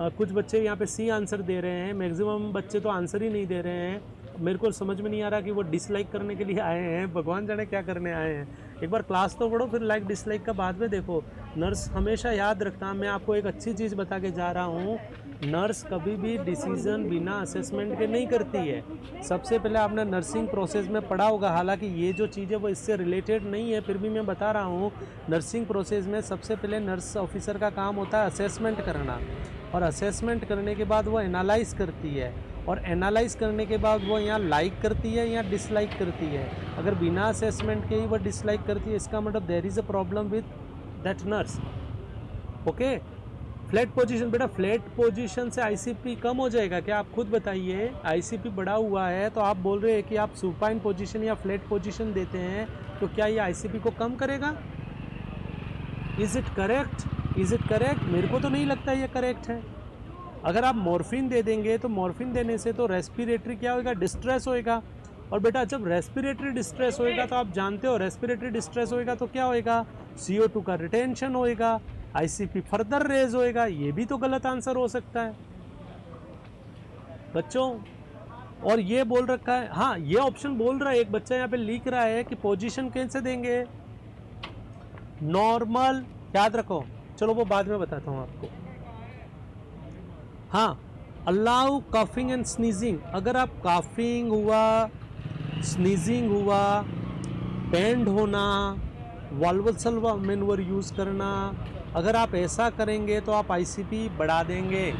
कुछ बच्चे यहाँ पे सी आंसर दे रहे हैं, मैक्सिमम बच्चे तो आंसर ही नहीं दे रहे हैं। मेरे को समझ में नहीं आ रहा कि वो डिसलाइक करने के लिए आए हैं, भगवान जाने क्या करने आए हैं। एक बार क्लास तो पढ़ो, फिर लाइक डिसलाइक का बाद में देखो। नर्स हमेशा याद रखता, मैं आपको एक अच्छी चीज़ बता के जा रहा हूँ, नर्स कभी भी डिसीज़न बिना असेसमेंट के नहीं करती है। सबसे पहले आपने नर्सिंग प्रोसेस में पढ़ा होगा, हालांकि ये जो चीज़ है वो इससे रिलेटेड नहीं है, फिर भी मैं बता रहा हूँ। नर्सिंग प्रोसेस में सबसे पहले नर्स ऑफिसर का काम होता है असेसमेंट करना, और असेसमेंट करने के बाद वो एनालाइज करती है, और एनालाइज करने के बाद वो यहाँ लाइक करती है या डिसलाइक करती है। अगर बिना असेसमेंट के ही वो डिसलाइक करती है, इसका मतलब there is a problem with that nurse. Okay, flat position बेटा, फ्लैट पोजीशन से आईसीपी कम हो जाएगा क्या? आप खुद बताइए। आईसीपी बढ़ा हुआ है तो आप बोल रहे हैं कि आप सुपाइन पोजीशन या फ्लैट पोजीशन देते हैं, तो क्या ये आईसीपी को कम करेगा? Is it correct? Is it correct? मेरे को तो नहीं लगता ये करेक्ट है। अगर आप मॉर्फिन दे देंगे तो मॉर्फिन देने से तो रेस्पिरेटरी क्या होएगा, डिस्ट्रेस होएगा। और बेटा जब रेस्पिरेटरी डिस्ट्रेस होएगा तो आप जानते हो रेस्पिरेटरी डिस्ट्रेस होएगा तो क्या होएगा, CO2 का रिटेंशन होएगा, आईसीपी फर्दर रेज होएगा। ये भी तो गलत आंसर हो सकता है बच्चों। और ये बोल रखा है, हाँ ये ऑप्शन बोल रहा है, एक बच्चा यहाँ पे लिख रहा है कि पोजीशन कैसे देंगे, नॉर्मल, याद रखो। चलो वो बाद में बताता हूँ आपको। हाँ, अलाउ काफिंग एंड स्नीजिंग। अगर आप काफिंग हुआ, स्नीजिंग हुआ, पेंड होना, वाल्वल मैनूवर यूज़ करना, अगर आप ऐसा करेंगे तो आप आईसीपी बढ़ा देंगे।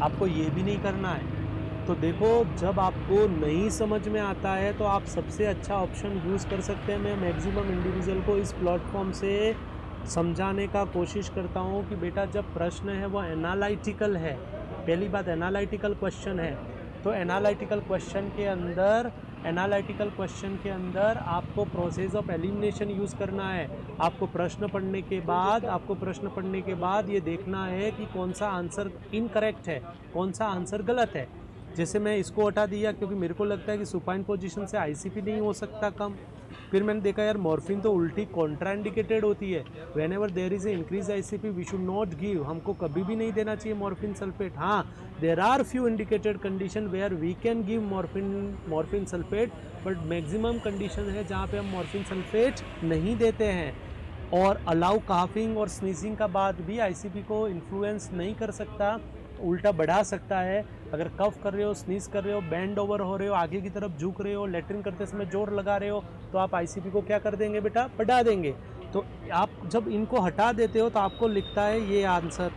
आपको ये भी नहीं करना है। तो देखो, जब आपको नहीं समझ में आता है तो आप सबसे अच्छा ऑप्शन यूज़ कर सकते हैं। मैं मैक्सिमम इंडिविजुअल को इस प्लेटफॉर्म से समझाने का कोशिश करता हूँ कि बेटा जब प्रश्न है वो एनालिटिकल है, पहली बात एनालिटिकल क्वेश्चन है, तो एनालिटिकल क्वेश्चन के अंदर आपको प्रोसेस ऑफ एलिमिनेशन यूज़ करना है। आपको प्रश्न पढ़ने के बाद ये देखना है कि कौन सा आंसर इनकरेक्ट है, कौन सा आंसर गलत है। जैसे मैं इसको हटा दिया क्योंकि मेरे को लगता है कि सुपाइन पोजीशन से आईसीपी नहीं हो सकता कम। फिर मैंने देखा यार मॉर्फिन तो उल्टी कॉन्ट्राइंडिकेटेड होती है, whenever there is a increase ICP we should not give, हमको कभी भी नहीं देना चाहिए मॉर्फिन सल्फेट। हाँ, there are few indicated condition where we can give morphine sulphate, but maximum condition है जहाँ पे हम मॉर्फिन सल्फेट नहीं देते हैं। और अलाउ काफिंग और स्नीजिंग का बाद भी आईसीपी को इन्फ्लुएंस नहीं कर सकता, उल्टा बढ़ा सकता है। अगर कफ कर रहे हो, स्नीज कर रहे हो, बैंड ओवर हो रहे हो, आगे की तरफ झुक रहे हो, लेटरिन करते समय जोर लगा रहे हो, तो आप आईसीपी को क्या कर देंगे बेटा, बढ़ा देंगे। तो आप जब इनको हटा देते हो तो आपको लिखता है ये आंसर,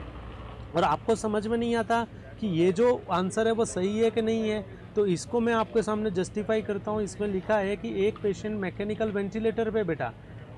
और आपको समझ में नहीं आता कि ये जो आंसर है वो सही है कि नहीं है। तो इसको मैं आपके सामने जस्टिफाई करता हूँ। इसमें लिखा है कि एक पेशेंट मैकेनिकल वेंटिलेटर पे बेटा,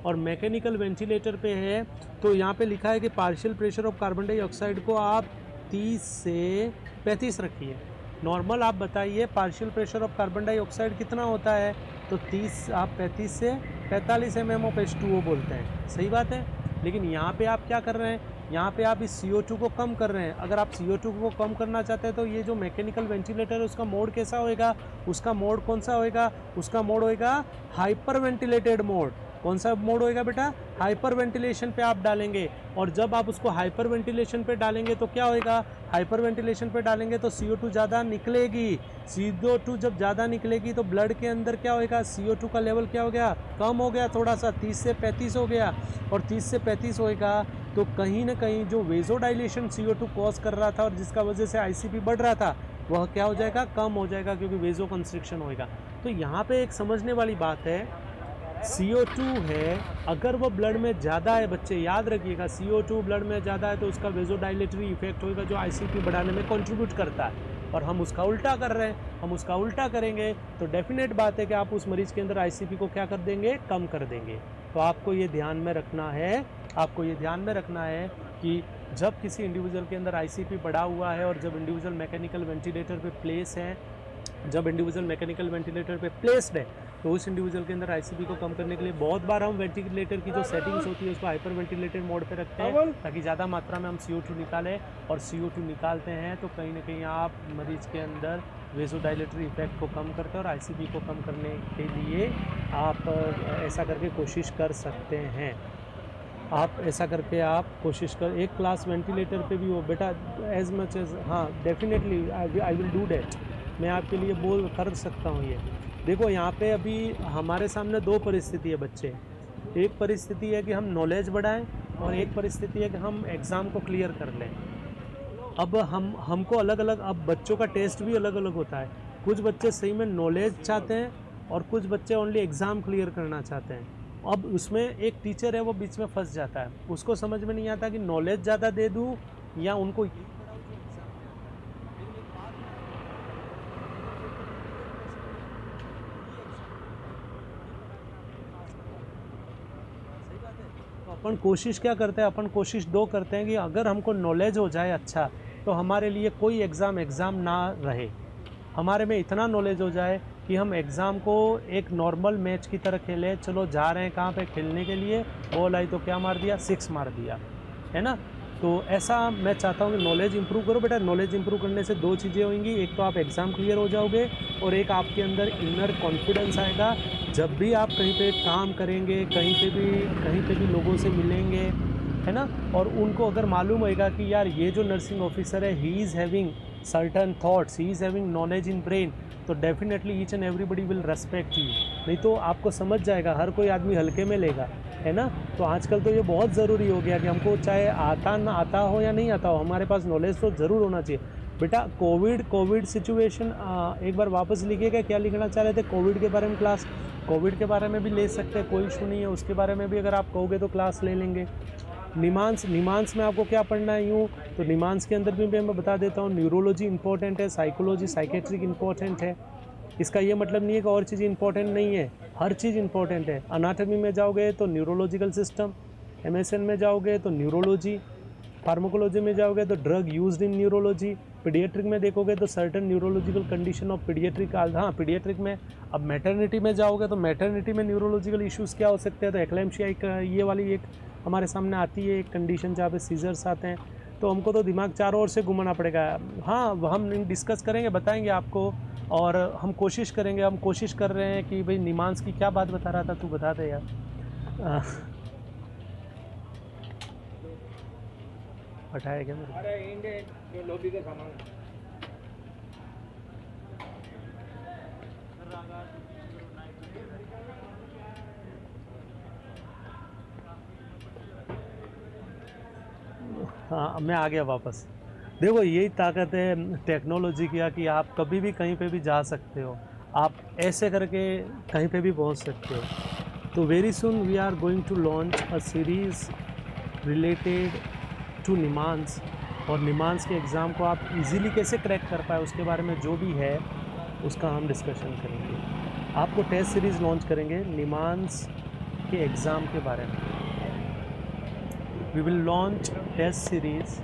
और मैकेनिकल वेंटिलेटर पे है, तो यहाँ पे लिखा है कि partial pressure of carbon dioxide को आप 30 से 35 रखिए। नॉर्मल आप बताइए partial pressure of carbon dioxide कितना होता है, तो 35 से 45 mm ऑफ H2O बोलते हैं, सही बात है। लेकिन यहाँ पे आप क्या कर रहे हैं, यहाँ पे आप इस CO2 को कम कर रहे हैं। अगर आप CO2 को कम करना चाहते हैं तो ये जो मैकेनिकल वेंटिलेटर है उसका मोड कैसा होएगा, उसका मोड कौन सा होएगा, उसका मोड होएगा हाइपर वेंटिलेटेड मोड। कौन सा मोड होएगा बेटा, हाइपर वेंटिलेशन पे आप डालेंगे। और जब आप उसको हाइपर वेंटिलेशन पे डालेंगे तो क्या होएगा, हाइपर वेंटिलेशन पे डालेंगे तो CO2 ज़्यादा निकलेगी। CO2 जब ज़्यादा निकलेगी तो ब्लड के अंदर क्या होएगा, CO2 का लेवल क्या हो गया, कम हो गया थोड़ा सा, 30 से 35 हो गया। और 30 से 35 होएगा तो कहीं ना कहीं जो वेजोडाइलेशन CO2 कॉज कर रहा था और जिसका वजह से ICP बढ़ रहा था वह क्या हो जाएगा, कम हो जाएगा, क्योंकि वेजो कंस्ट्रिक्शन होएगा। तो यहाँ पे एक समझने वाली बात है, CO2 है अगर वो ब्लड में ज़्यादा है, बच्चे याद रखिएगा, CO2 ब्लड में ज़्यादा है तो उसका वेजोडाइलेटरी इफेक्ट होएगा जो ICP बढ़ाने में कंट्रीब्यूट करता है। और हम उसका उल्टा कर रहे हैं, हम उसका उल्टा करेंगे तो डेफिनेट बात है कि आप उस मरीज़ के अंदर ICP को क्या कर देंगे, कम कर देंगे। तो आपको ये ध्यान में रखना है, आपको ये ध्यान में रखना है कि जब किसी इंडिविजुअल के अंदर ICP बढ़ा हुआ है और जब इंडिविजुअल मैकेनिकल वेंटिलेटर पे प्लेस है, जब इंडिविजुअल मैकेनिकल वेंटिलेटर पे प्लेस्ड है तो उस इंडिविजुअल के अंदर ICP को कम करने के लिए बहुत बार हम वेंटिलेटर की जो सेटिंग्स होती है उसको हाइपर वेंटिलेटेड मोड पे रखते हैं ताकि ज़्यादा मात्रा में हम CO2 निकालें। और CO2 निकालते हैं तो कहीं ना कहीं आप मरीज के अंदर वेजोडाइलेटरी इफेक्ट को कम करते हैं और ICP को कम करने के लिए आप ऐसा करके कोशिश कर सकते हैं। आप ऐसा करके आप कोशिश कर, एक क्लास वेंटिलेटर पे भी हो बेटा एज मच एज, हाँ definitely I will do that, मैं आपके लिए बोल कर सकता हूँ ये। देखो यहाँ पे अभी हमारे सामने दो परिस्थिति है बच्चे, एक परिस्थिति है कि हम नॉलेज बढ़ाएं और एक परिस्थिति है कि हम एग्ज़ाम को क्लियर कर लें। अब हमको अलग अलग, अब बच्चों का टेस्ट भी अलग अलग होता है। कुछ बच्चे सही में नॉलेज चाहते हैं और कुछ बच्चे ओनली एग्ज़ाम क्लियर करना चाहते हैं। अब उसमें एक टीचर है वो बीच में फंस जाता है, उसको समझ में नहीं आता कि नॉलेज ज़्यादा दे दूँ या उनको अपन कोशिश क्या करते हैं, अपन कोशिश दो करते हैं कि अगर हमको नॉलेज हो जाए अच्छा तो हमारे लिए कोई एग्ज़ाम ना रहे, हमारे में इतना नॉलेज हो जाए कि हम एग्ज़ाम को एक नॉर्मल मैच की तरह खेलें। चलो जा रहे हैं कहाँ पे खेलने के लिए, बॉल आई तो क्या मार दिया, 6 मार दिया, है ना। तो ऐसा मैं चाहता हूँ कि नॉलेज इंप्रूव करो बेटा। नॉलेज इंप्रूव करने से दो चीज़ें होंगी, एक तो आप एग्ज़ाम क्लियर हो जाओगे और एक आपके अंदर इनर कॉन्फिडेंस आएगा। जब भी आप कहीं पे काम करेंगे, कहीं पे भी लोगों से मिलेंगे, है ना, और उनको अगर मालूम होएगा कि यार ये जो नर्सिंग ऑफिसर है he is having certain thoughts, he is having knowledge in brain, तो definitely each and everybody will respect you. नहीं तो आपको समझ जाएगा, हर कोई आदमी हल्के में लेगा, है ना। तो आजकल तो ये बहुत ज़रूरी हो गया कि हमको चाहे आता हो या नहीं आता हो, हमारे पास नॉलेज तो ज़रूर होना चाहिए बेटा। कोविड सिचुएशन, एक बार वापस लिखिएगा क्या लिखना चाह रहे थे, कोविड के बारे में क्लास, कोविड के बारे में भी ले सकते हैं, कोई इशू नहीं है, उसके बारे में भी अगर आप कहोगे तो क्लास ले लेंगे। निमांस में आपको क्या पढ़ना है यूँ, तो निमांस के अंदर भी मैं बता देता हूँ, न्यूरोलॉजी इंपॉर्टेंट है, साइकोलॉजी साइकेट्रिक इंपॉर्टेंट है। इसका ये मतलब नहीं है कि और चीज़ इंपॉर्टेंट नहीं है, हर चीज़ इंपॉर्टेंट है। अनाटमी में जाओगे तो न्यूरोलॉजिकल सिस्टम, MSN में जाओगे तो न्यूरोलॉजी, फार्माकोलॉजी में जाओगे तो drug used in neurology, paediatric में देखोगे तो certain neurological condition of paediatric, हाँ पीडियाट्रिक में। अब मैटरनिटी में जाओगे तो मैटरनिटी में न्यूरोलॉजिकल इश्यूज़ क्या हो सकते हैं, तो एक्लेम्शिया एक ये वाली एक हमारे सामने आती है, एक कंडीशन जहाँ पे सीजर्स आते हैं, तो हमको तो दिमाग चारों ओर से घुमाना पड़ेगा। हाँ हम डिस्कस करेंगे, बताएंगे आपको, और हम कोशिश करेंगे, हम कोशिश कर रहे हैं कि भाई निमांस की क्या बात बता रहा था, तू बता दे यार। हटाया क्या मेरे? अरे इंडिया जो लॉबी का सामान हाँ मैं आ गया वापस। देखो यही ताकत है टेक्नोलॉजी की कि आप कभी भी कहीं पे भी जा सकते हो, आप ऐसे करके कहीं पे भी पहुंच सकते हो। तो very soon we are going to launch a series related to NIMHANS, और निमांस के एग्ज़ाम को आप इजीली कैसे क्रैक कर पाए उसके बारे में जो भी है उसका हम डिस्कशन करेंगे। आपको टेस्ट सीरीज़ लॉन्च करेंगे निमांस के एग्ज़ाम के बारे में। We will launch test series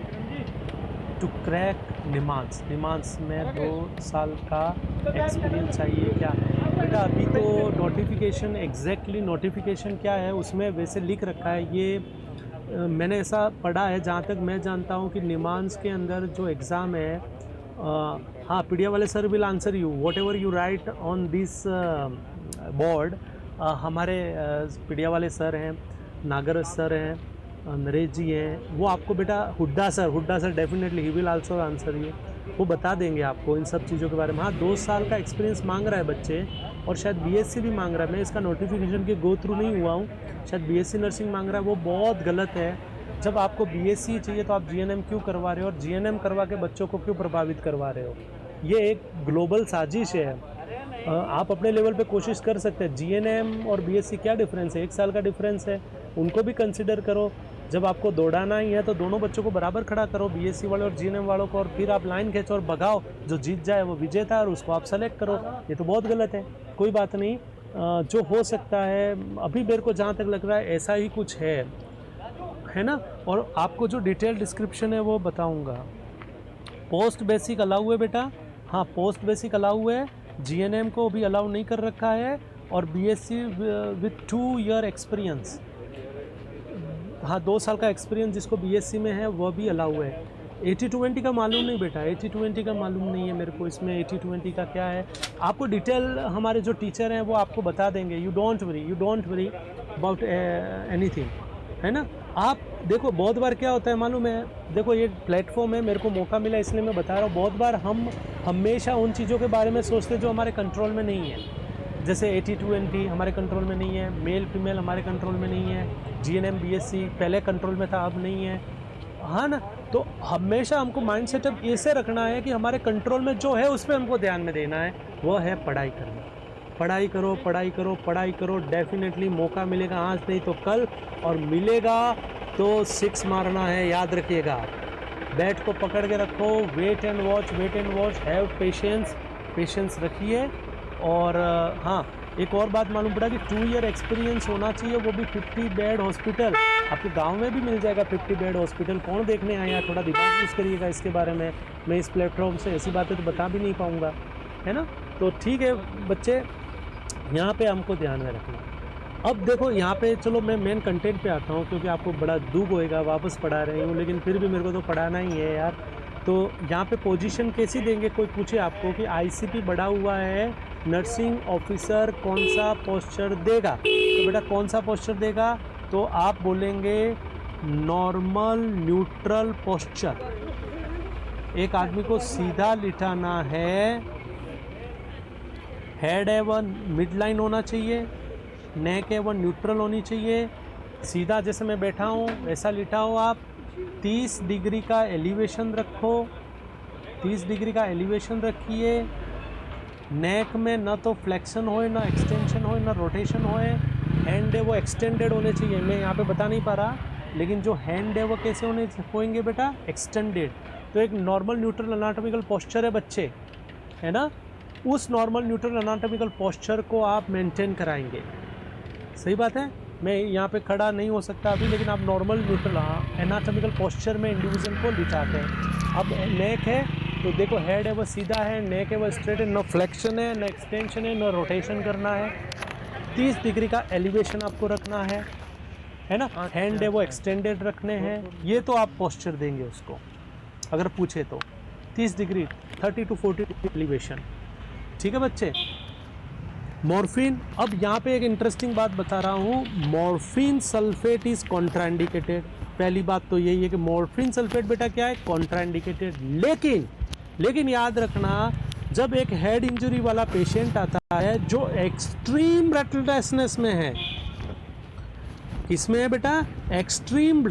to crack NIMHANS. NIMHANS में 2 साल का एक्सपीरियंस चाहिए क्या? बेटा अभी तो नोटिफिकेशन, एग्जैक्टली नोटिफिकेशन क्या है उसमें वैसे लिख रखा है, ये मैंने ऐसा पढ़ा है, जहाँ तक मैं जानता हूँ कि निमांस के अंदर जो एग्ज़ाम है, हाँ पीडिया वाले sir will answer you what ever you right on this board. हमारे पीडिया वाले सर हैं, नागरस सर हैं, नरेश जी हैं, वो आपको बेटा Hooda sir definitely he will also answer you, वो बता देंगे आपको इन सब चीज़ों के बारे में। हाँ 2 साल का एक्सपीरियंस मांग रहा है बच्चे, और शायद बीएससी भी मांग रहा है। मैं इसका नोटिफिकेशन के गो थ्रू नहीं हुआ हूँ, शायद बीएससी नर्सिंग मांग रहा है, वो बहुत गलत है। जब आपको बीएससी चाहिए तो आप जीएनएम क्यों करवा रहे हो, और जीएनएम करवा के बच्चों को क्यों प्रभावित करवा रहे हो? ये एक ग्लोबल साजिश है। आप अपने लेवल पे कोशिश कर सकते हैं। जीएनएम और बीएससी क्या डिफरेंस है? 1 साल का डिफरेंस है, उनको भी कंसिडर करो। जब आपको दौड़ाना ही है तो दोनों बच्चों को बराबर खड़ा करो, बीएससी वाले और जीएनएम वालों को, और फिर आप लाइन खींचो और भगाओ, जो जीत जाए वो विजेता है और उसको आप सेलेक्ट करो। ये तो बहुत गलत है। कोई बात नहीं, जो हो सकता है, अभी मेरे को जहाँ तक लग रहा है ऐसा ही कुछ है ना। और आपको जो डिटेल डिस्क्रिप्शन है वो बताऊंगा। पोस्ट बेसिक अलाउ है बेटा, हाँ पोस्ट बेसिक अलाउ है, जीएनएम को भी अलाउ नहीं कर रखा है, और बीएससी विथ 2 ईयर एक्सपीरियंस, हाँ 2 साल का एक्सपीरियंस जिसको बीएससी में है वो भी अलाउ है। 80-20 का मालूम नहीं बेटा, 80-20 का मालूम नहीं है मेरे को, इसमें 80-20 का क्या है आपको डिटेल हमारे जो टीचर हैं वो आपको बता देंगे। You don't worry about anything, है ना। आप देखो बहुत बार क्या होता है मालूम है, देखो ये प्लेटफॉर्म है, मेरे को मौका मिला इसलिए मैं बता रहा हूँ। बहुत बार हम हमेशा उन चीज़ों के बारे में सोचते हैं जो हमारे कंट्रोल में नहीं है। जैसे 80-20 हमारे कंट्रोल में नहीं है, मेल फीमेल हमारे कंट्रोल में नहीं है, जीएनएम बीएससी पहले कंट्रोल में था अब नहीं है, हाँ ना। तो हमेशा हमको माइंड सेटअप ऐसे रखना है कि हमारे कंट्रोल में जो है उस पर हमको ध्यान में देना है, वो है पढ़ाई करना। पढ़ाई करो पढ़ाई करो पढ़ाई करो, डेफिनेटली मौका मिलेगा आज नहीं तो कल, और मिलेगा तो 6 मारना है, याद रखिएगा। बैट को पकड़ के रखो, wait and watch, have patience रखिए। और हाँ एक और बात मालूम पड़ा कि 2 ईयर एक्सपीरियंस होना चाहिए, वो भी 50 बेड हॉस्पिटल। आपके गांव में भी मिल जाएगा 50 बेड हॉस्पिटल, कौन देखने आया? थोड़ा दिमाग यूज़ करिएगा इसके बारे में। मैं इस प्लेटफॉर्म से ऐसी बातें तो बता भी नहीं पाऊँगा, है ना। तो ठीक है बच्चे, यहाँ पे हमको ध्यान में रखना। अब देखो यहाँ पे चलो मैं मेन कंटेंट पे आता हूँ, क्योंकि आपको बड़ा दुख होएगा, वापस पढ़ा रही हूँ, लेकिन फिर भी मेरे को तो पढ़ाना ही है यार। तो यहाँ पे पोजीशन कैसी देंगे, कोई पूछे आपको कि आईसीपी बढ़ा हुआ है, नर्सिंग ऑफिसर कौन सा पोस्चर देगा, तो बेटा कौन सा पोस्चर देगा, तो आप बोलेंगे नॉर्मल न्यूट्रल पोस्चर। एक आदमी को सीधा लिटाना है, हेड है वह मिड लाइन होना चाहिए, नेक है वह न्यूट्रल होनी चाहिए, सीधा जैसे मैं बैठा हूँ वैसा लिटाओ आप। 30 डिग्री का एलिवेशन रखो, 30 डिग्री का एलिवेशन रखिए। नेक में ना तो फ्लेक्शन होए, ना एक्सटेंशन होए, ना रोटेशन होए। हैंड है वो एक्सटेंडेड होने चाहिए, मैं यहाँ पे बता नहीं पा रहा, लेकिन जो हैंड है वो कैसे होएंगे बेटा, एक्सटेंडेड। तो एक नॉर्मल न्यूट्रल अनाटॉमिकल पोस्चर है बच्चे, है ना, उस नॉर्मल न्यूट्रल अनाटॉमिकल पोस्चर को आप मेंटेन कराएंगे। सही बात है, मैं यहाँ पे खड़ा नहीं हो सकता अभी, लेकिन आप नॉर्मल न्यूट्रल एनाटॉमिकल पोस्चर में इंडिविजुअल को लिटाते हैं। अब नेक है तो देखो, हेड है वो सीधा है, नेक है वो स्ट्रेट है, ना फ्लेक्शन है, ना एक्सटेंशन है, ना रोटेशन करना है। 30 डिग्री का एलिवेशन आपको रखना है ना। हैंड है वो एक्सटेंडेड रखने हैं। ये तो आप पोस्चर देंगे उसको अगर पूछे तो, 30 डिग्री 30 to 40 डिग्री एलिवेशन। ठीक है बच्चे। मॉर्फिन, अब यहाँ पे एक इंटरेस्टिंग बात बता रहा हूँ, मॉर्फिन सल्फेट इज कॉन्ट्राइंडिकेटेड। पहली बात तो यही है कि मॉर्फिन सल्फेट बेटा क्या है, कॉन्ट्राइंडिकेटेड। लेकिन याद रखना, जब एक हेड इंजरी वाला पेशेंट आता है जो एक्सट्रीम ब्रेथलेसनेस में है, किसमें है बेटा, एक्सट्रीम,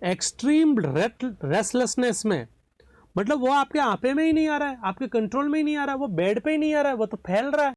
एक्सट्रीम रेस्टलेसनेस में, मतलब वो आपके आपे में ही नहीं आ रहा है, आपके कंट्रोल में ही नहीं आ रहा है, वो बेड पे ही नहीं आ रहा है, वो तो फैल रहा है।